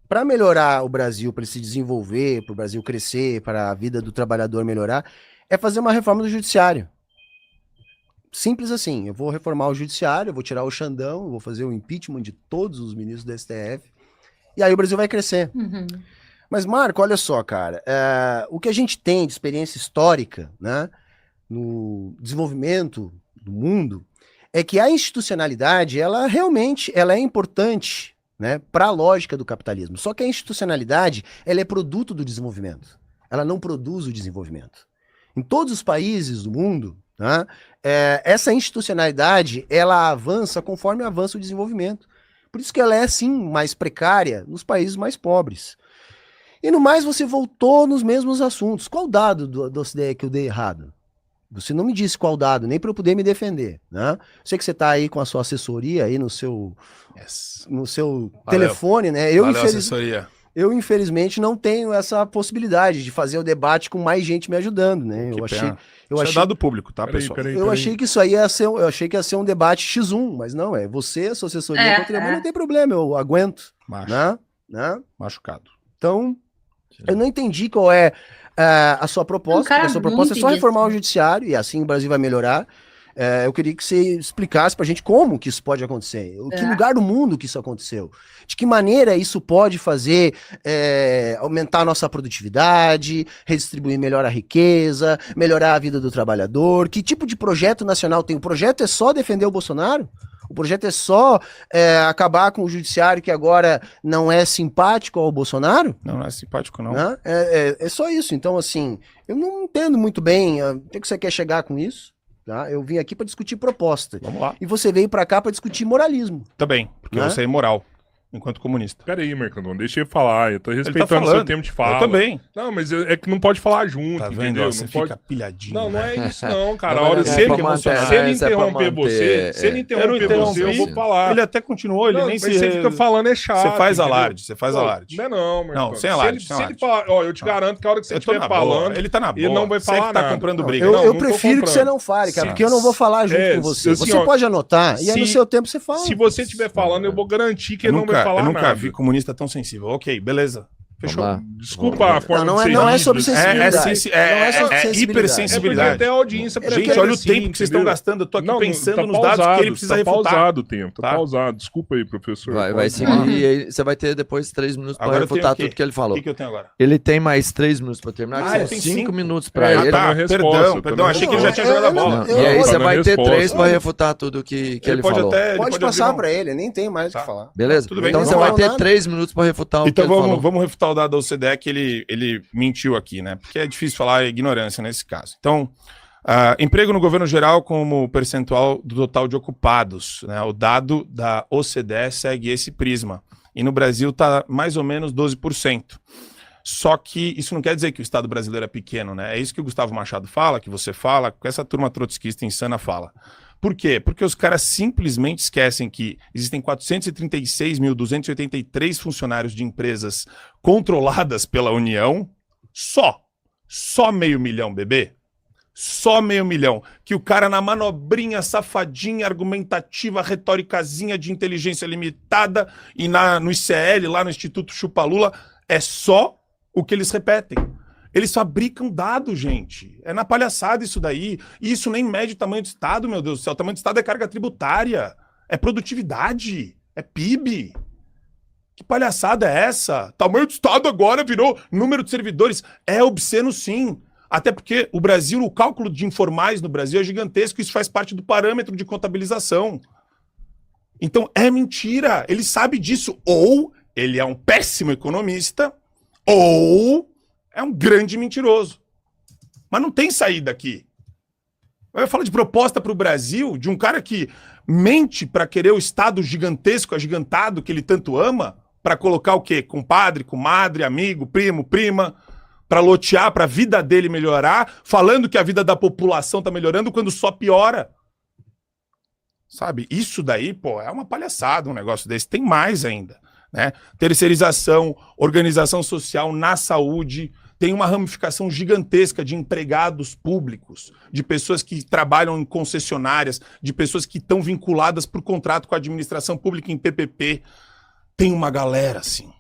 para melhorar o Brasil, para ele se desenvolver, para o Brasil crescer, para a vida do trabalhador melhorar, é fazer uma reforma do judiciário. Simples assim. Eu vou reformar o judiciário, eu vou tirar o Xandão, eu vou fazer o impeachment de todos os ministros do STF, e aí o Brasil vai crescer. Uhum. Mas, Marco, olha só, cara, o que a gente tem de experiência histórica, né, no desenvolvimento do mundo, é que a institucionalidade, ela realmente é importante, né, para a lógica do capitalismo. Só que a institucionalidade, ela é produto do desenvolvimento. Ela não produz o desenvolvimento. Em todos os países do mundo, né, essa institucionalidade, ela avança conforme avança o desenvolvimento. Por isso que ela é, sim, mais precária nos países mais pobres. E no mais, você voltou nos mesmos assuntos. Qual dado do OCDE que eu dei errado? Você não me disse qual dado, nem para eu poder me defender, né? Sei que você está aí com a sua assessoria aí no seu telefone, né? Eu, infelizmente, não tenho essa possibilidade de fazer o debate com mais gente me ajudando, né? Eu achei dado público, tá, pessoal? Eu achei que isso aí ia ser um debate X1, mas não, você, a sua assessoria, mas não tem problema, eu aguento. Né? Machucado. Então, eu não entendi qual é a sua proposta. A sua proposta é só reformar o judiciário e assim o Brasil vai melhorar. Eu queria que você explicasse pra gente como que isso pode acontecer. Que lugar do mundo que isso aconteceu. De que maneira isso pode fazer aumentar a nossa produtividade, redistribuir melhor a riqueza, melhorar a vida do trabalhador. Que tipo de projeto nacional tem? O projeto é só defender o Bolsonaro? O projeto é só acabar com o judiciário que agora não é simpático ao Bolsonaro? Não é simpático, não. É só isso. Então, assim, eu não entendo muito bem o que você quer chegar com isso. Tá? Eu vim aqui para discutir proposta. Vamos lá. E você veio para cá para discutir moralismo. Também, porque você é imoral. Enquanto comunista. Peraí, Mercadão, deixa ele falar. Eu tô respeitando o seu tempo de fala. Eu também. Não, mas é que não pode falar junto, tá vendo? Entendeu? Você não fica pode... pilhadinho. Não é isso não, cara. Não, Olha, se ele interromper você, eu vou falar. Ele até continuou, ele nem se... Você fica falando é chato. Você faz alarde, alarde. Não, Mercadão. Não, sem alarde. Se ele falar, eu te garanto que a hora que você estiver falando, ele tá na boa. Ele não vai falar nada. Tá comprando briga. Eu prefiro que você não fale, cara, porque eu não vou falar junto com você. Você pode anotar e aí no seu tempo você fala. Se você estiver falando, eu vou garantir que ele não vai falar nada. Eu nunca vi comunista tão sensível. Ok, beleza. Fechou. Desculpa a forma não é sobre sensibilidade. É hipersensibilidade. Até a audiência. Gente, olha o tempo que vocês estão gastando. Eu tô aqui pensando nos dados que ele precisa refutar. Tá pausado o tempo, tá pausado. Desculpa aí, professor. Vai seguir e aí você vai ter depois 3 minutos para refutar tudo que ele falou. O que eu tenho agora? Ele tem mais 3 minutos para terminar, que são 5 minutos para ele. Perdão, achei que ele já tinha jogado a bola. E aí você vai ter 3 para refutar tudo que ele falou. Pode passar para ele, nem tem mais o que falar. Beleza? Então você vai ter 3 minutos para refutar o que ele falou. Então vamos refutar o dado da OCDE que ele mentiu aqui, né? Porque é difícil falar ignorância nesse caso. Então, emprego no governo geral como percentual do total de ocupados, né? O dado da OCDE segue esse prisma. E no Brasil está mais ou menos 12%. Só que isso não quer dizer que o Estado brasileiro é pequeno, né? É isso que o Gustavo Machado fala, que você fala, que essa turma trotskista insana fala. Por quê? Porque os caras simplesmente esquecem que existem 436.283 funcionários de empresas controladas pela União, só 500 mil, bebê. Só 500 mil. Que o cara na manobrinha safadinha, argumentativa, retóricazinha de inteligência limitada e no ICL, lá no Instituto Chupalula, é só o que eles repetem. Eles fabricam dados, gente. É na palhaçada isso daí. E isso nem mede o tamanho do Estado, meu Deus do céu. O tamanho do Estado é carga tributária. É produtividade. É PIB. Que palhaçada é essa? Tamanho do Estado agora virou número de servidores. É obsceno, sim. Até porque o Brasil, o cálculo de informais no Brasil é gigantesco. Isso faz parte do parâmetro de contabilização. Então, é mentira. Ele sabe disso. Ou ele é um péssimo economista ou é um grande mentiroso. Mas não tem saída aqui. Eu falo de proposta para o Brasil, de um cara que mente para querer o Estado gigantesco, agigantado, que ele tanto ama, para colocar o quê? Compadre, comadre, amigo, primo, prima, para lotear, para a vida dele melhorar, falando que a vida da população está melhorando quando só piora. Sabe? Isso daí, pô, é uma palhaçada um negócio desse. Tem mais ainda, né? Terceirização, organização social na saúde, tem uma ramificação gigantesca de empregados públicos, de pessoas que trabalham em concessionárias, de pessoas que estão vinculadas por contrato com a administração pública em PPP. Tem uma galera assim,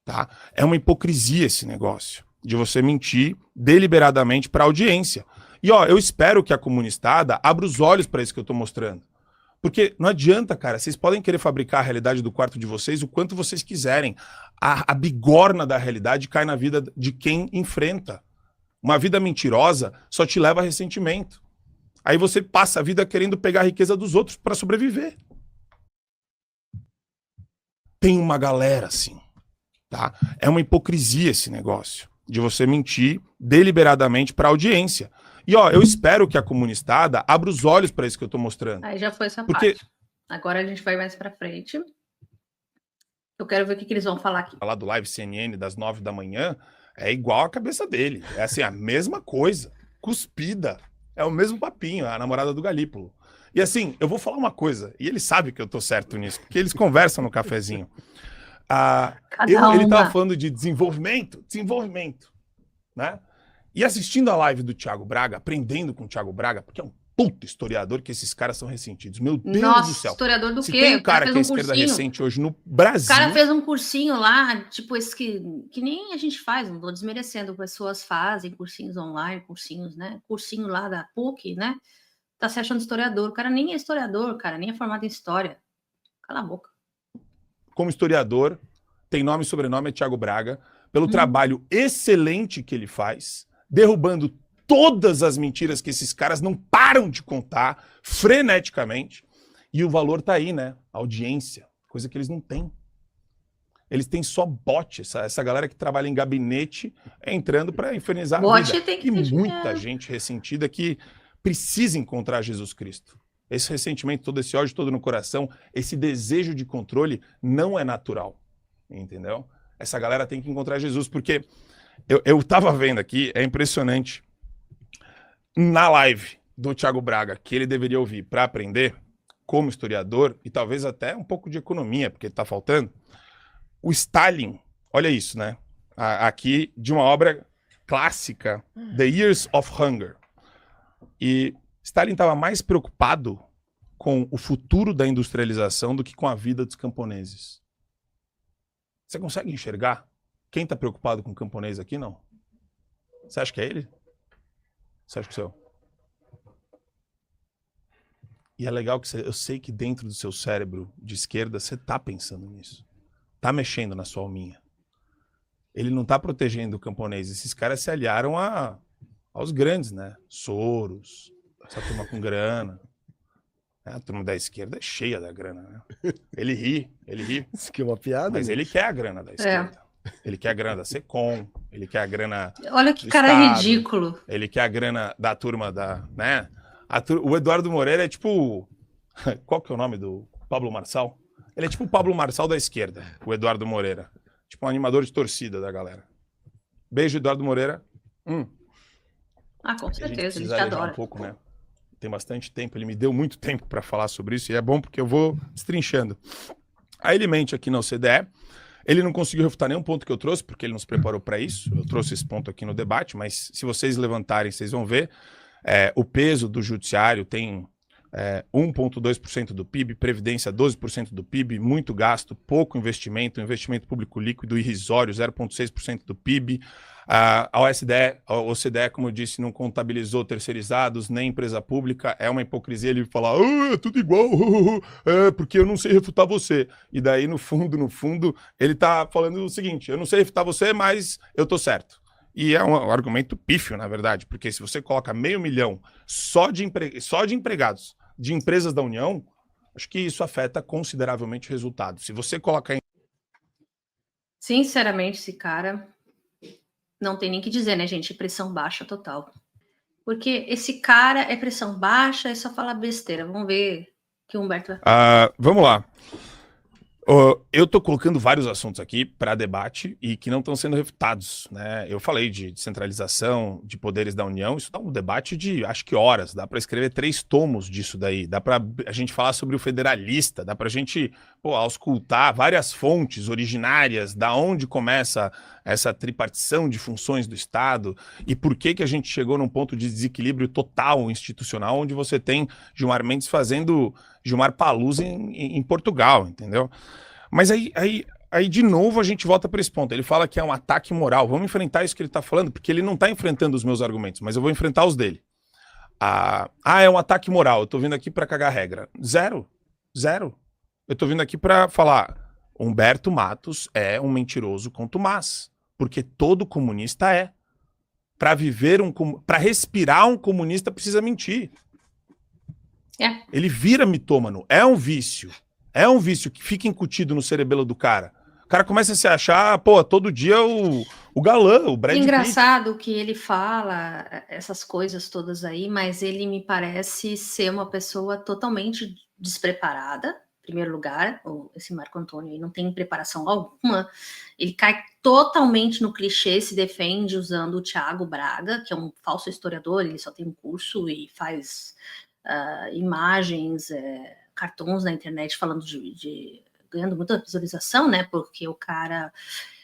tá? É uma hipocrisia esse negócio de você mentir deliberadamente para a audiência. E ó, eu espero que a comunistada abra os olhos para isso que eu estou mostrando. Porque não adianta, cara, vocês podem querer fabricar a realidade do quarto de vocês o quanto vocês quiserem. A bigorna da realidade cai na vida de quem enfrenta. Uma vida mentirosa só te leva a ressentimento. Aí você passa a vida querendo pegar a riqueza dos outros para sobreviver. Tem uma galera assim, tá? É uma hipocrisia esse negócio de você mentir deliberadamente para a audiência. E ó, eu espero que a comunistada abra os olhos para isso que eu tô mostrando. Aí já foi essa Porque... parte. Agora a gente vai mais para frente. Eu quero ver o que eles vão falar aqui. Falar do Live CNN das 9 da manhã é igual a cabeça dele. É assim, a mesma coisa. Cuspida. É o mesmo papinho, a namorada do Galípolo. E assim, eu vou falar uma coisa, e ele sabe que eu tô certo nisso, porque eles conversam no cafezinho. Ele tava falando de desenvolvimento, né? E assistindo a live do Thiago Braga, aprendendo com o Thiago Braga, porque é um puto historiador que esses caras são ressentidos. Meu Deus do céu. Historiador do Se quê? tem um cara que é esquerda recente hoje no Brasil... O cara fez um cursinho lá, tipo esse que nem a gente faz, não tô desmerecendo, pessoas fazem cursinhos online, cursinhos, né? Cursinho lá da PUC, né? Tá se achando historiador. O cara nem é historiador, cara, nem é formado em história. Cala a boca. Como historiador, tem nome e sobrenome, é Thiago Braga, pelo trabalho excelente que ele faz, derrubando todas as mentiras que esses caras não param de contar, freneticamente, e o valor tá aí, né? Audiência, coisa que eles não têm. Eles têm só bot, essa galera que trabalha em gabinete entrando para infernizar a vida. Tem que e ter muita dinheiro. gente ressentida que precisa encontrar Jesus Cristo. Esse ressentimento, todo esse ódio todo no coração, esse desejo de controle não é natural, entendeu? Essa galera tem que encontrar Jesus, porque eu tava vendo aqui, é impressionante, na live do Thiago Braga, que ele deveria ouvir para aprender, como historiador, e talvez até um pouco de economia, porque tá faltando, o Stalin, olha isso, né? Aqui, de uma obra clássica, The Years of Hunger. E Stalin estava mais preocupado com o futuro da industrialização do que com a vida dos camponeses. Você consegue enxergar? Quem está preocupado com o camponês aqui, não? Você acha que é ele? Você acha que sou eu? E é legal que eu sei que dentro do seu cérebro de esquerda você está pensando nisso. Está mexendo na sua alminha. Ele não está protegendo o camponês. Esses caras se aliaram aos grandes, né? Soros, essa turma com grana. A turma da esquerda é cheia da grana, né? Ele ri. Isso aqui é uma piada. Mas ele quer a grana da esquerda. Ele quer a grana da Secom, ele quer a grana Olha que do cara Estado, ridículo. ele quer a grana da turma da... né? O Eduardo Moreira é tipo... Qual que é o nome do Pablo Marçal? Ele é tipo o Pablo Marçal da esquerda, o Eduardo Moreira. Tipo um animador de torcida da galera. Beijo, Eduardo Moreira. Com certeza, ele te alejar adora. um pouco, né? Tem bastante tempo, ele me deu muito tempo para falar sobre isso, e é bom porque eu vou destrinchando. Aí ele mente aqui na OCDE, ele não conseguiu refutar nenhum ponto que eu trouxe, porque ele não se preparou para isso, eu trouxe esse ponto aqui no debate, mas se vocês levantarem, vocês vão ver, o peso do judiciário tem 1,2% do PIB, previdência 12% do PIB, muito gasto, pouco investimento público líquido irrisório, 0,6% do PIB. A OCDE, como eu disse, não contabilizou terceirizados, nem empresa pública, é uma hipocrisia ele falar, é tudo igual, porque eu não sei refutar você. E daí, no fundo, ele tá falando o seguinte, eu não sei refutar você, mas eu tô certo. E é um argumento pífio, na verdade, porque se você coloca 500 mil só de empregados de empresas da União, acho que isso afeta consideravelmente o resultado. Se você coloca Sinceramente, esse cara não tem nem o que dizer, né, gente? Pressão baixa total. Porque esse cara é pressão baixa e só fala besteira. Vamos ver o que o Humberto vai falar. Vamos lá. Eu tô colocando vários assuntos aqui para debate e que não estão sendo refutados, né? Eu falei de descentralização de poderes da União, isso dá um debate de, acho que horas, dá para escrever 3 tomos disso daí, dá para a gente falar sobre o federalista, dá para a gente, auscultar várias fontes originárias, da onde começa essa tripartição de funções do Estado e por que a gente chegou num ponto de desequilíbrio total institucional, onde você tem Gilmar Mendes fazendo Gilmar Palusa em Portugal, entendeu? Mas aí, de novo, a gente volta para esse ponto. Ele fala que é um ataque moral. Vamos enfrentar isso que ele está falando, porque ele não está enfrentando os meus argumentos, mas eu vou enfrentar os dele. É um ataque moral. Eu estou vindo aqui para cagar regra. Zero. Eu estou vindo aqui para falar, Humberto Matos é um mentiroso contumaz, porque todo comunista é. Para respirar um comunista precisa mentir. Ele vira mitômano. É um vício que fica incutido no cerebelo do cara. O cara começa a se achar, todo dia o galã, o Brad Pitt. Engraçado que ele fala essas coisas todas aí, mas ele me parece ser uma pessoa totalmente despreparada, em primeiro lugar. Esse Marco Antônio aí não tem preparação alguma. Ele cai totalmente no clichê, se defende usando o Thiago Braga, que é um falso historiador, ele só tem um curso e faz imagens, cartões na internet falando ganhando muita visualização, né? Porque o cara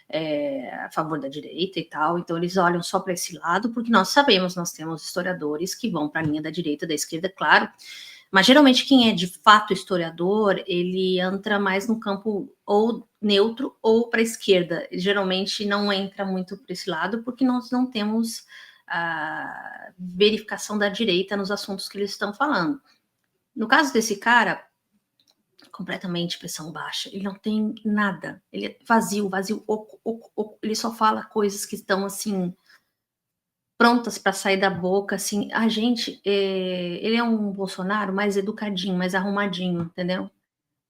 é a favor da direita e tal, então eles olham só para esse lado, porque nós temos historiadores que vão para a linha da direita, da esquerda, claro, mas geralmente quem é de fato historiador, ele entra mais no campo ou neutro ou para a esquerda, ele geralmente não entra muito para esse lado, porque nós não temos a verificação da direita nos assuntos que eles estão falando. No caso desse cara, completamente pressão baixa, ele não tem nada, ele é vazio, oco, ele só fala coisas que estão assim prontas para sair da boca, assim, gente, ele é um Bolsonaro mais educadinho, mais arrumadinho, entendeu?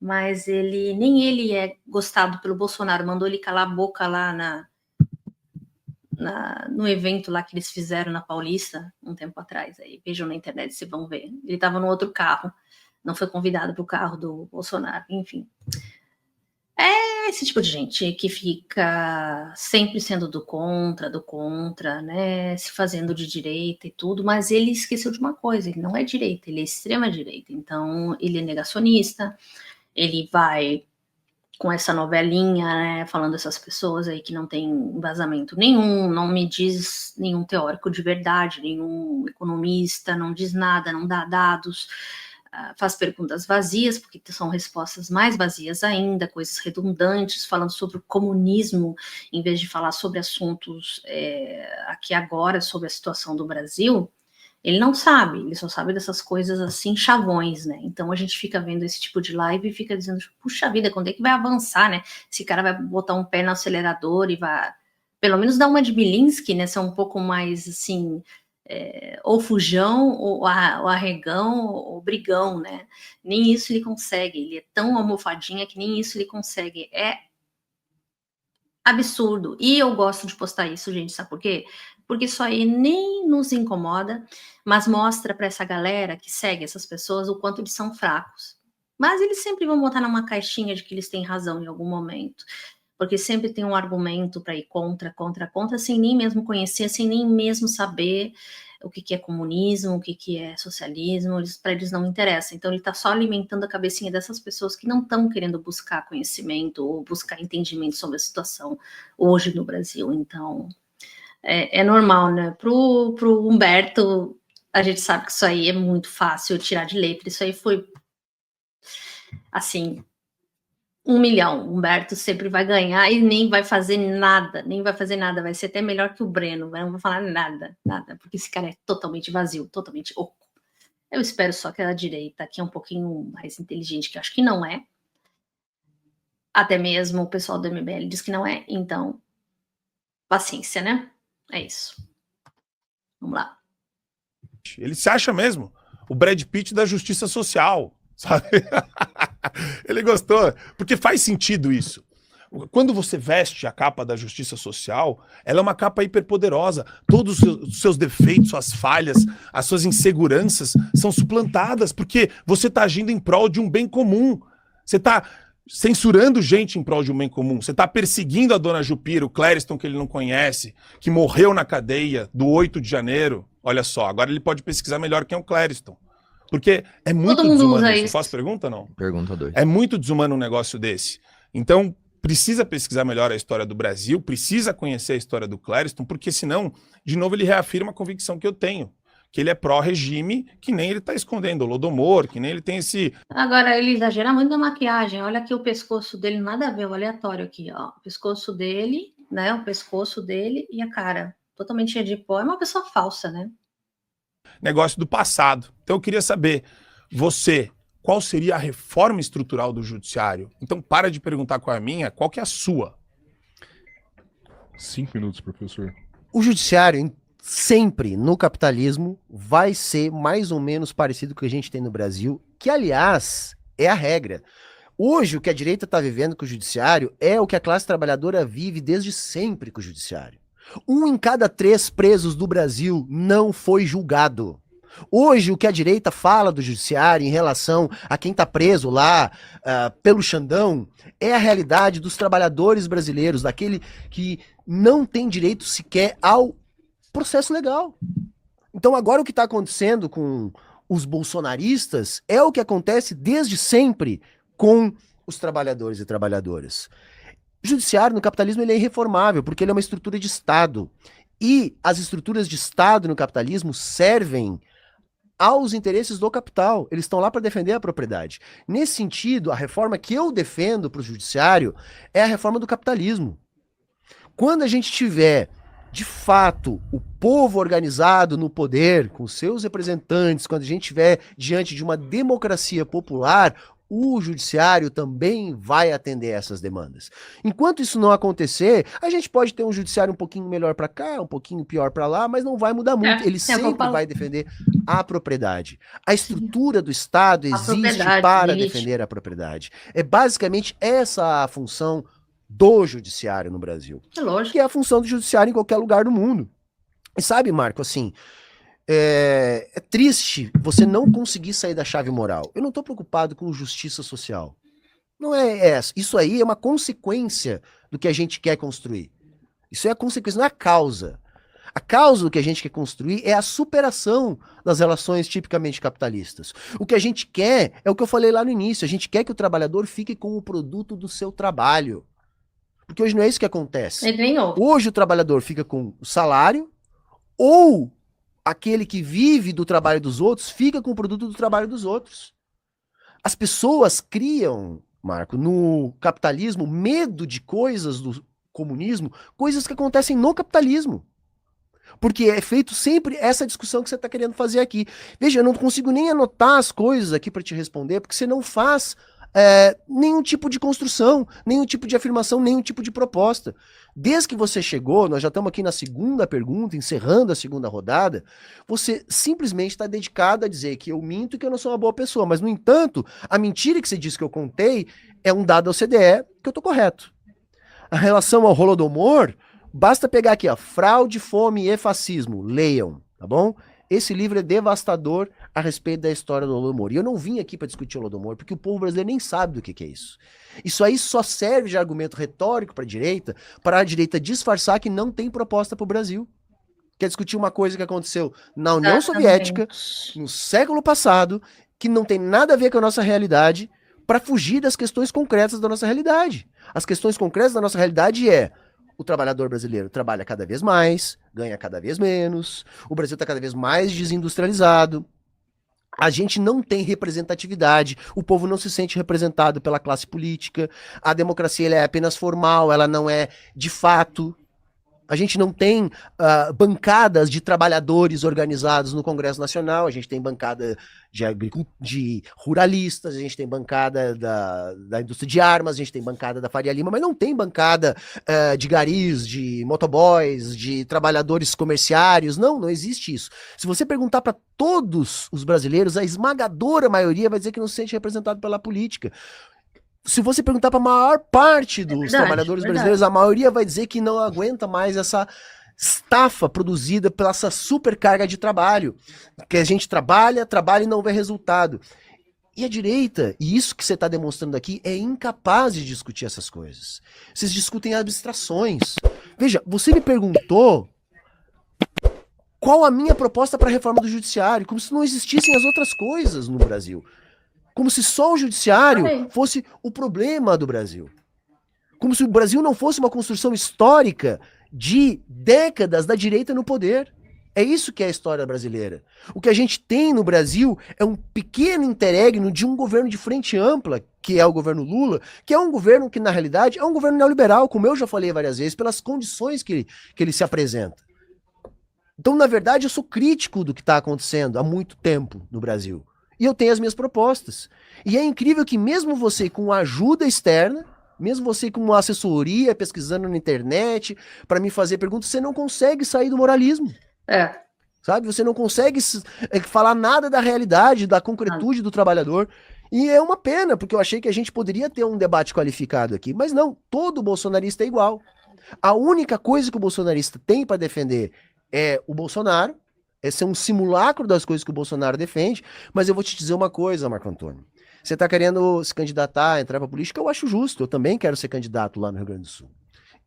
Mas nem ele é gostado pelo Bolsonaro, mandou ele calar a boca lá no evento lá que eles fizeram na Paulista, um tempo atrás, aí vejam na internet, vocês vão ver, ele estava no outro carro, não foi convidado para o carro do Bolsonaro, enfim. É esse tipo de gente que fica sempre sendo do contra, né, se fazendo de direita e tudo, mas ele esqueceu de uma coisa, ele não é direita, ele é extrema direita, então ele é negacionista, ele vai com essa novelinha, né, falando essas pessoas aí que não tem embasamento nenhum, não me diz nenhum teórico de verdade, nenhum economista, não diz nada, não dá dados, faz perguntas vazias, porque são respostas mais vazias ainda, coisas redundantes, falando sobre o comunismo, em vez de falar sobre assuntos aqui agora, sobre a situação do Brasil. Ele não sabe, ele só sabe dessas coisas assim, chavões, né? Então a gente fica vendo esse tipo de live e fica dizendo, puxa vida, quando é que vai avançar, né? Esse cara vai botar um pé no acelerador e vai, pelo menos dar uma de Bilinski, né? Ser um pouco mais, assim, ou fujão, ou arregão, ou brigão, né? Nem isso ele consegue, ele é tão almofadinha que nem isso ele consegue. É absurdo. E eu gosto de postar isso, gente, sabe por quê? Porque isso aí nem nos incomoda, mas mostra para essa galera que segue essas pessoas o quanto eles são fracos. Mas eles sempre vão botar numa caixinha de que eles têm razão em algum momento, porque sempre tem um argumento para ir contra, sem nem mesmo conhecer, sem nem mesmo saber o que é comunismo, o que é socialismo, para eles não interessa. Então ele está só alimentando a cabecinha dessas pessoas que não estão querendo buscar conhecimento ou buscar entendimento sobre a situação hoje no Brasil. Então é normal, né? Pro Humberto, a gente sabe que isso aí é muito fácil tirar de letra. Isso aí foi, assim, 1 milhão. O Humberto sempre vai ganhar e nem vai fazer nada. Vai ser até melhor que o Breno. Não vou falar nada, porque esse cara é totalmente vazio, totalmente oco. Eu espero só que a direita, que é um pouquinho mais inteligente, que eu acho que não é. Até mesmo o pessoal do MBL diz que não é. Então, paciência, né? É isso. Vamos lá. Ele se acha mesmo o Brad Pitt da justiça social, sabe? Ele gostou, porque faz sentido isso. Quando você veste a capa da justiça social, ela é uma capa hiperpoderosa. Todos os seus defeitos, suas falhas, as suas inseguranças são suplantadas, porque você está agindo em prol de um bem comum. Você está censurando gente em prol de um bem comum. Você está perseguindo a dona Jupira, o Clériston que ele não conhece, que morreu na cadeia do 8 de janeiro. Olha só, agora ele pode pesquisar melhor quem é o Clériston. Porque é muito Todo mundo desumano usa isso. isso. Faço pergunta, não? Pergunta 2. É muito desumano um negócio desse. Então, precisa pesquisar melhor a história do Brasil, precisa conhecer a história do Clériston, porque senão, de novo, ele reafirma a convicção que eu tenho, que ele é pró-regime, que nem ele está escondendo o Holodomor, que nem ele tem esse... Agora, ele exagera muito na maquiagem. Olha aqui o pescoço dele, nada a ver, o aleatório aqui, ó. O pescoço dele, né? O pescoço dele e a cara. Totalmente cheia de pó. É uma pessoa falsa, né? negócio do passado. Então eu queria saber, você, qual seria a reforma estrutural do judiciário? Então para de perguntar qual é a minha, qual que é a sua? 5 minutos, professor. O judiciário, sempre no capitalismo, vai ser mais ou menos parecido com o que a gente tem no Brasil, que, aliás, é a regra. Hoje, o que a direita está vivendo com o judiciário é o que a classe trabalhadora vive desde sempre com o judiciário. 1 em cada 3 presos do Brasil não foi julgado. Hoje, o que a direita fala do judiciário em relação a quem está preso lá pelo Xandão é a realidade dos trabalhadores brasileiros, daquele que não tem direito sequer ao processo legal. Então, agora o que está acontecendo com os bolsonaristas é o que acontece desde sempre com os trabalhadores e trabalhadoras. O judiciário no capitalismo ele é irreformável, porque ele é uma estrutura de Estado. E as estruturas de Estado no capitalismo servem aos interesses do capital. Eles estão lá para defender a propriedade. Nesse sentido, a reforma que eu defendo para o judiciário é a reforma do capitalismo. Quando a gente tiver, de fato, o povo organizado no poder, com seus representantes, quando a gente estiver diante de uma democracia popular, o judiciário também vai atender essas demandas. Enquanto isso não acontecer, a gente pode ter um judiciário um pouquinho melhor para cá, um pouquinho pior para lá, mas não vai mudar muito. Ele sempre vai defender a propriedade. A estrutura do Estado existe para defender a propriedade. É basicamente essa a função do judiciário no Brasil. É lógico. Que é a função do judiciário em qualquer lugar do mundo. E sabe, Marco, assim, é triste você não conseguir sair da chave moral. Eu não estou preocupado com justiça social. Não é essa. Isso aí é uma consequência do que a gente quer construir. Isso é a consequência, não é a causa. A causa do que a gente quer construir é a superação das relações tipicamente capitalistas. O que a gente quer é o que eu falei lá no início. A gente quer que o trabalhador fique com o produto do seu trabalho. Porque hoje não é isso que acontece. Hoje o trabalhador fica com o salário, ou aquele que vive do trabalho dos outros fica com o produto do trabalho dos outros. As pessoas criam, Marco, no capitalismo, medo de coisas do comunismo, coisas que acontecem no capitalismo. Porque é feito sempre essa discussão que você está querendo fazer aqui. Veja, eu não consigo nem anotar as coisas aqui para te responder, porque você não faz nenhum tipo de construção, nenhum tipo de afirmação, nenhum tipo de proposta. Desde que você chegou, nós já estamos aqui na segunda pergunta, encerrando a segunda rodada, você simplesmente está dedicado a dizer que eu minto e que eu não sou uma boa pessoa. Mas, no entanto, a mentira que você disse que eu contei é um dado ao CDE que eu estou correto. A relação ao Holodomor, basta pegar aqui, ó, Fraude, Fome e Fascismo. Leiam, tá bom? Esse livro é devastador a respeito da história do Holodomor. E eu não vim aqui para discutir o Holodomor, porque o povo brasileiro nem sabe do que é isso. Isso aí só serve de argumento retórico para a direita disfarçar que não tem proposta para o Brasil. Quer discutir uma coisa que aconteceu na União Soviética, no século passado, que não tem nada a ver com a nossa realidade, para fugir das questões concretas da nossa realidade. As questões concretas da nossa realidade o trabalhador brasileiro trabalha cada vez mais, ganha cada vez menos, o Brasil está cada vez mais desindustrializado, a gente não tem representatividade, o povo não se sente representado pela classe política, a democracia ela é apenas formal, ela não é de fato. A gente não tem bancadas de trabalhadores organizados no Congresso Nacional, a gente tem bancada de ruralistas, a gente tem bancada da indústria de armas, a gente tem bancada da Faria Lima, mas não tem bancada de garis, de motoboys, de trabalhadores comerciários, não existe isso. Se você perguntar para todos os brasileiros, a esmagadora maioria vai dizer que não se sente representado pela política. se você perguntar para a maior parte dos verdade, trabalhadores verdade. brasileiros, a maioria vai dizer que não aguenta mais essa estafa produzida pela essa supercarga de trabalho, que a gente trabalha e não vê resultado. E a direita, e isso que você está demonstrando aqui, é incapaz de discutir essas coisas. Vocês discutem abstrações. Veja, você me perguntou qual a minha proposta para a reforma do judiciário, como se não existissem as outras coisas no Brasil. Como se só o judiciário fosse o problema do Brasil. Como se o Brasil não fosse uma construção histórica de décadas da direita no poder. É isso que é a história brasileira. O que a gente tem no Brasil é um pequeno interregno de um governo de frente ampla, que é o governo Lula, que é um governo que, na realidade, é um governo neoliberal, como eu já falei várias vezes, pelas condições que ele se apresenta. Então, na verdade, eu sou crítico do que está acontecendo há muito tempo no Brasil. E eu tenho as minhas propostas. E é incrível que mesmo você com ajuda externa, mesmo você com uma assessoria, pesquisando na internet, para me fazer perguntas, você não consegue sair do moralismo. Sabe? Você não consegue falar nada da realidade, da concretude do trabalhador. E é uma pena, porque eu achei que a gente poderia ter um debate qualificado aqui. Mas não, todo bolsonarista é igual. A única coisa que o bolsonarista tem para defender é o Bolsonaro. Esse é um simulacro das coisas que o Bolsonaro defende. Mas eu vou te dizer uma coisa, Marco Antônio. Você está querendo se candidatar, entrar para política, eu acho justo. Eu também quero ser candidato lá no Rio Grande do Sul.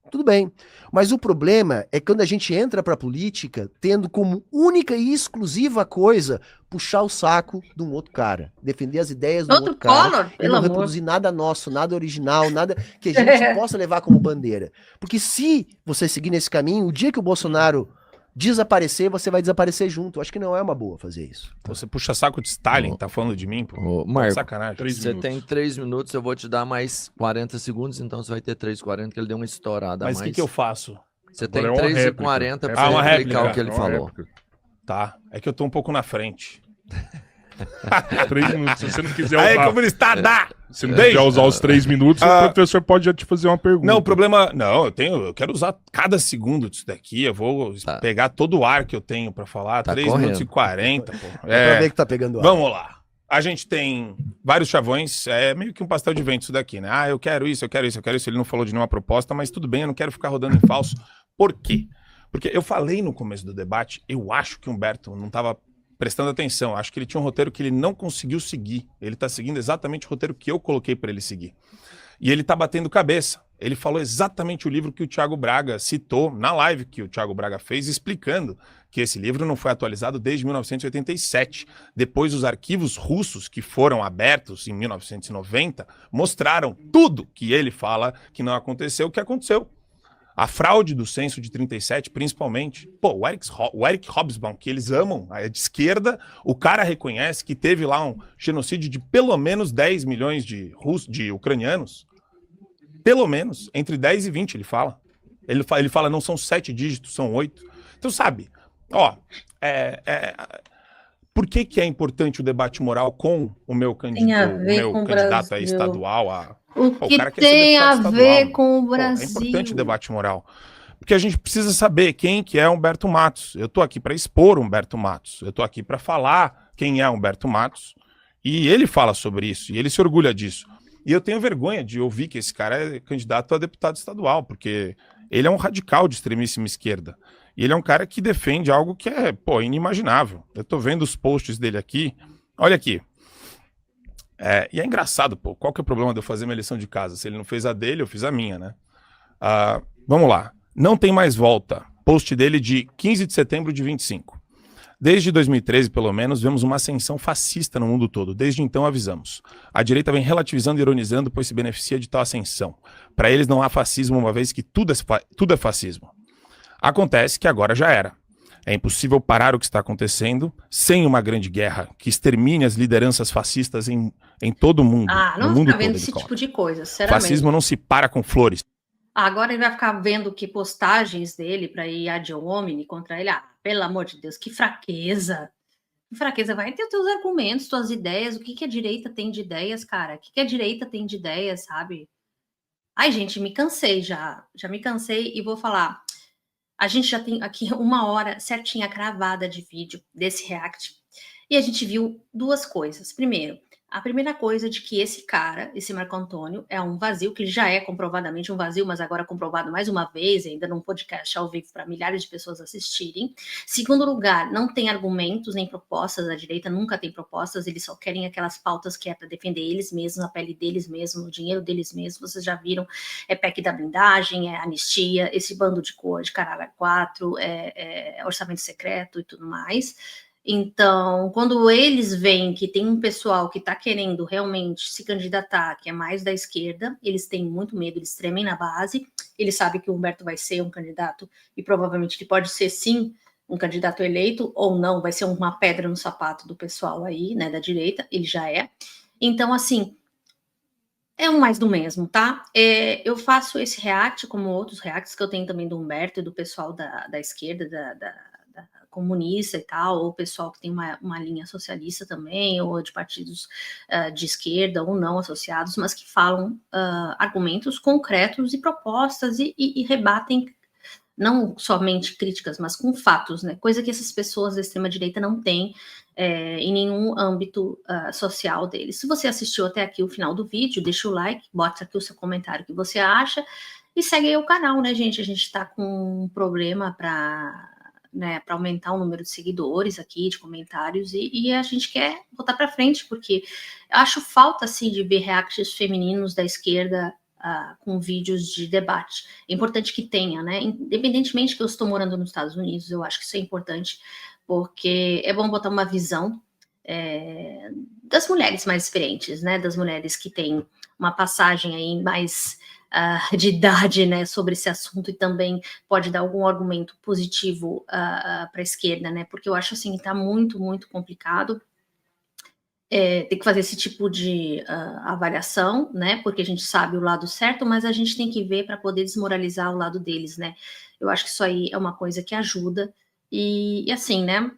Tudo bem, mas o problema é quando a gente entra para a política tendo como única e exclusiva coisa puxar o saco de um outro cara, defender as ideias do outro cara e não reproduzir nada nosso, nada original, nada que a gente possa levar como bandeira. Porque se você seguir nesse caminho, o dia que o Bolsonaro desaparecer, você vai desaparecer junto. Eu acho que não é uma boa fazer isso. Você puxa saco de Stalin, tá falando de mim, pô? Marco, sacanagem. você tem 3 minutos, eu vou te dar mais 40 segundos, então você vai ter 3,40, que ele deu uma estourada a mais. Mas o que eu faço? Você tem 3,40 pra uma explicar réplica. o que ele falou. Tá, é que eu tô um pouco na frente. 3 minutos. Se você não quiser Aí, usar, comunistada! se não quiser usar os 3 minutos, o professor pode já te fazer uma pergunta. Não, o problema... Não, eu quero usar cada segundo disso daqui. Eu vou pegar todo o ar que eu tenho pra falar. 3 minutos e 40, pô. Pra ver que tá pegando ar. Vamos lá. A gente tem vários chavões. É meio que um pastel de vento isso daqui, né? Ah, eu quero isso, eu quero isso, eu quero isso. Ele não falou de nenhuma proposta, mas tudo bem, eu não quero ficar rodando em falso. Por quê? Porque eu falei no começo do debate, eu acho que o Humberto não tava prestando atenção. Acho que ele tinha um roteiro que ele não conseguiu seguir. Ele está seguindo exatamente o roteiro que eu coloquei para ele seguir. E ele está batendo cabeça. Ele falou exatamente o livro que o Thiago Braga citou na live que o Thiago Braga fez, explicando que esse livro não foi atualizado desde 1987. Depois, os arquivos russos que foram abertos em 1990 mostraram tudo que ele fala que não aconteceu, o que aconteceu. A fraude do censo de 37, principalmente. Pô, o Eric Hobsbawm, que eles amam, é de esquerda, o cara reconhece que teve lá um genocídio de pelo menos 10 milhões de ucranianos. Pelo menos, entre 10 e 20, ele fala. Ele fala, não são 7 dígitos, são 8. Então, sabe, por que é importante o debate moral com o meu candidato aí estadual? O que tem a ver com o Brasil? É importante o debate moral. Porque a gente precisa saber quem que é Humberto Matos. Eu tô aqui para expor Humberto Matos. Eu tô aqui para falar quem é Humberto Matos. E ele fala sobre isso. E ele se orgulha disso. E eu tenho vergonha de ouvir que esse cara é candidato a deputado estadual. Porque ele é um radical de extremíssima esquerda. E ele é um cara que defende algo que é, inimaginável. Eu tô vendo os posts dele aqui. Olha aqui. E é engraçado, qual que é o problema de eu fazer minha lição de casa? Se ele não fez a dele, eu fiz a minha, né? Vamos lá. Não tem mais volta. Post dele de 15 de setembro de 25. Desde 2013, pelo menos, vemos uma ascensão fascista no mundo todo. Desde então, avisamos. A direita vem relativizando e ironizando, pois se beneficia de tal ascensão. Para eles não há fascismo, uma vez que tudo é fascismo. Acontece que agora já era. É impossível parar o que está acontecendo sem uma grande guerra que extermine as lideranças fascistas em todo o mundo. Não vou ficar vendo esse tipo de coisa, sinceramente. Fascismo não se para com flores. Agora ele vai ficar vendo que postagens dele para ir ad hominem contra ele. Pelo amor de Deus, que fraqueza. Que fraqueza. Vai ter teus argumentos, tuas ideias. O que a direita tem de ideias, cara? O que a direita tem de ideias, sabe? Ai, gente, me cansei já. Já me cansei e vou falar... A gente já tem aqui 1 hora certinha cravada de vídeo desse react. E a gente viu 2 coisas. Primeiro, A primeira coisa é de que esse cara, esse Marco Antônio, é um vazio, que já é comprovadamente um vazio, mas agora comprovado mais uma vez, ainda num podcast ao vivo para milhares de pessoas assistirem. Segundo lugar, não tem argumentos nem propostas, a direita nunca tem propostas, eles só querem aquelas pautas que é para defender eles mesmos, a pele deles mesmos, o dinheiro deles mesmos, vocês já viram, é PEC da blindagem, é anistia, esse bando de cor de caralho 4, é orçamento secreto e tudo mais. Então, quando eles veem que tem um pessoal que está querendo realmente se candidatar, que é mais da esquerda, eles têm muito medo, eles tremem na base, eles sabem que o Humberto vai ser um candidato, e provavelmente ele pode ser, sim, um candidato eleito, ou não, vai ser uma pedra no sapato do pessoal aí, né, da direita, ele já é. Então, assim, é um mais do mesmo, tá? Eu faço esse react, como outros reacts que eu tenho também do Humberto e do pessoal da esquerda, da comunista e tal, ou o pessoal que tem uma linha socialista também, ou de partidos de esquerda ou não associados, mas que falam argumentos concretos e propostas e rebatem não somente críticas, mas com fatos, né? Coisa que essas pessoas da extrema-direita não têm em nenhum âmbito social deles. Se você assistiu até aqui o final do vídeo, deixa o like, bota aqui o seu comentário que você acha e segue aí o canal, né, gente? A gente está com um problema para aumentar o número de seguidores aqui, de comentários, e a gente quer botar para frente, porque eu acho falta, assim, de ver reacts femininos da esquerda com vídeos de debate. É importante que tenha, né? Independentemente que eu estou morando nos Estados Unidos, eu acho que isso é importante, porque é bom botar uma visão das mulheres mais experientes, né? Das mulheres que têm uma passagem aí mais de idade, né, sobre esse assunto, e também pode dar algum argumento positivo para a esquerda, né? Porque eu acho assim que está muito, muito complicado. Tem que fazer esse tipo de avaliação, né? Porque a gente sabe o lado certo, mas a gente tem que ver para poder desmoralizar o lado deles, né? Eu acho que isso aí é uma coisa que ajuda. E assim, né?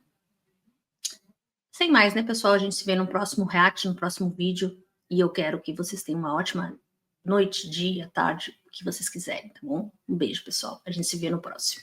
Sem mais, né, pessoal? A gente se vê no próximo react, no próximo vídeo. E eu quero que vocês tenham uma ótima noite, dia, tarde, o que vocês quiserem, tá bom? Um beijo, pessoal. A gente se vê no próximo.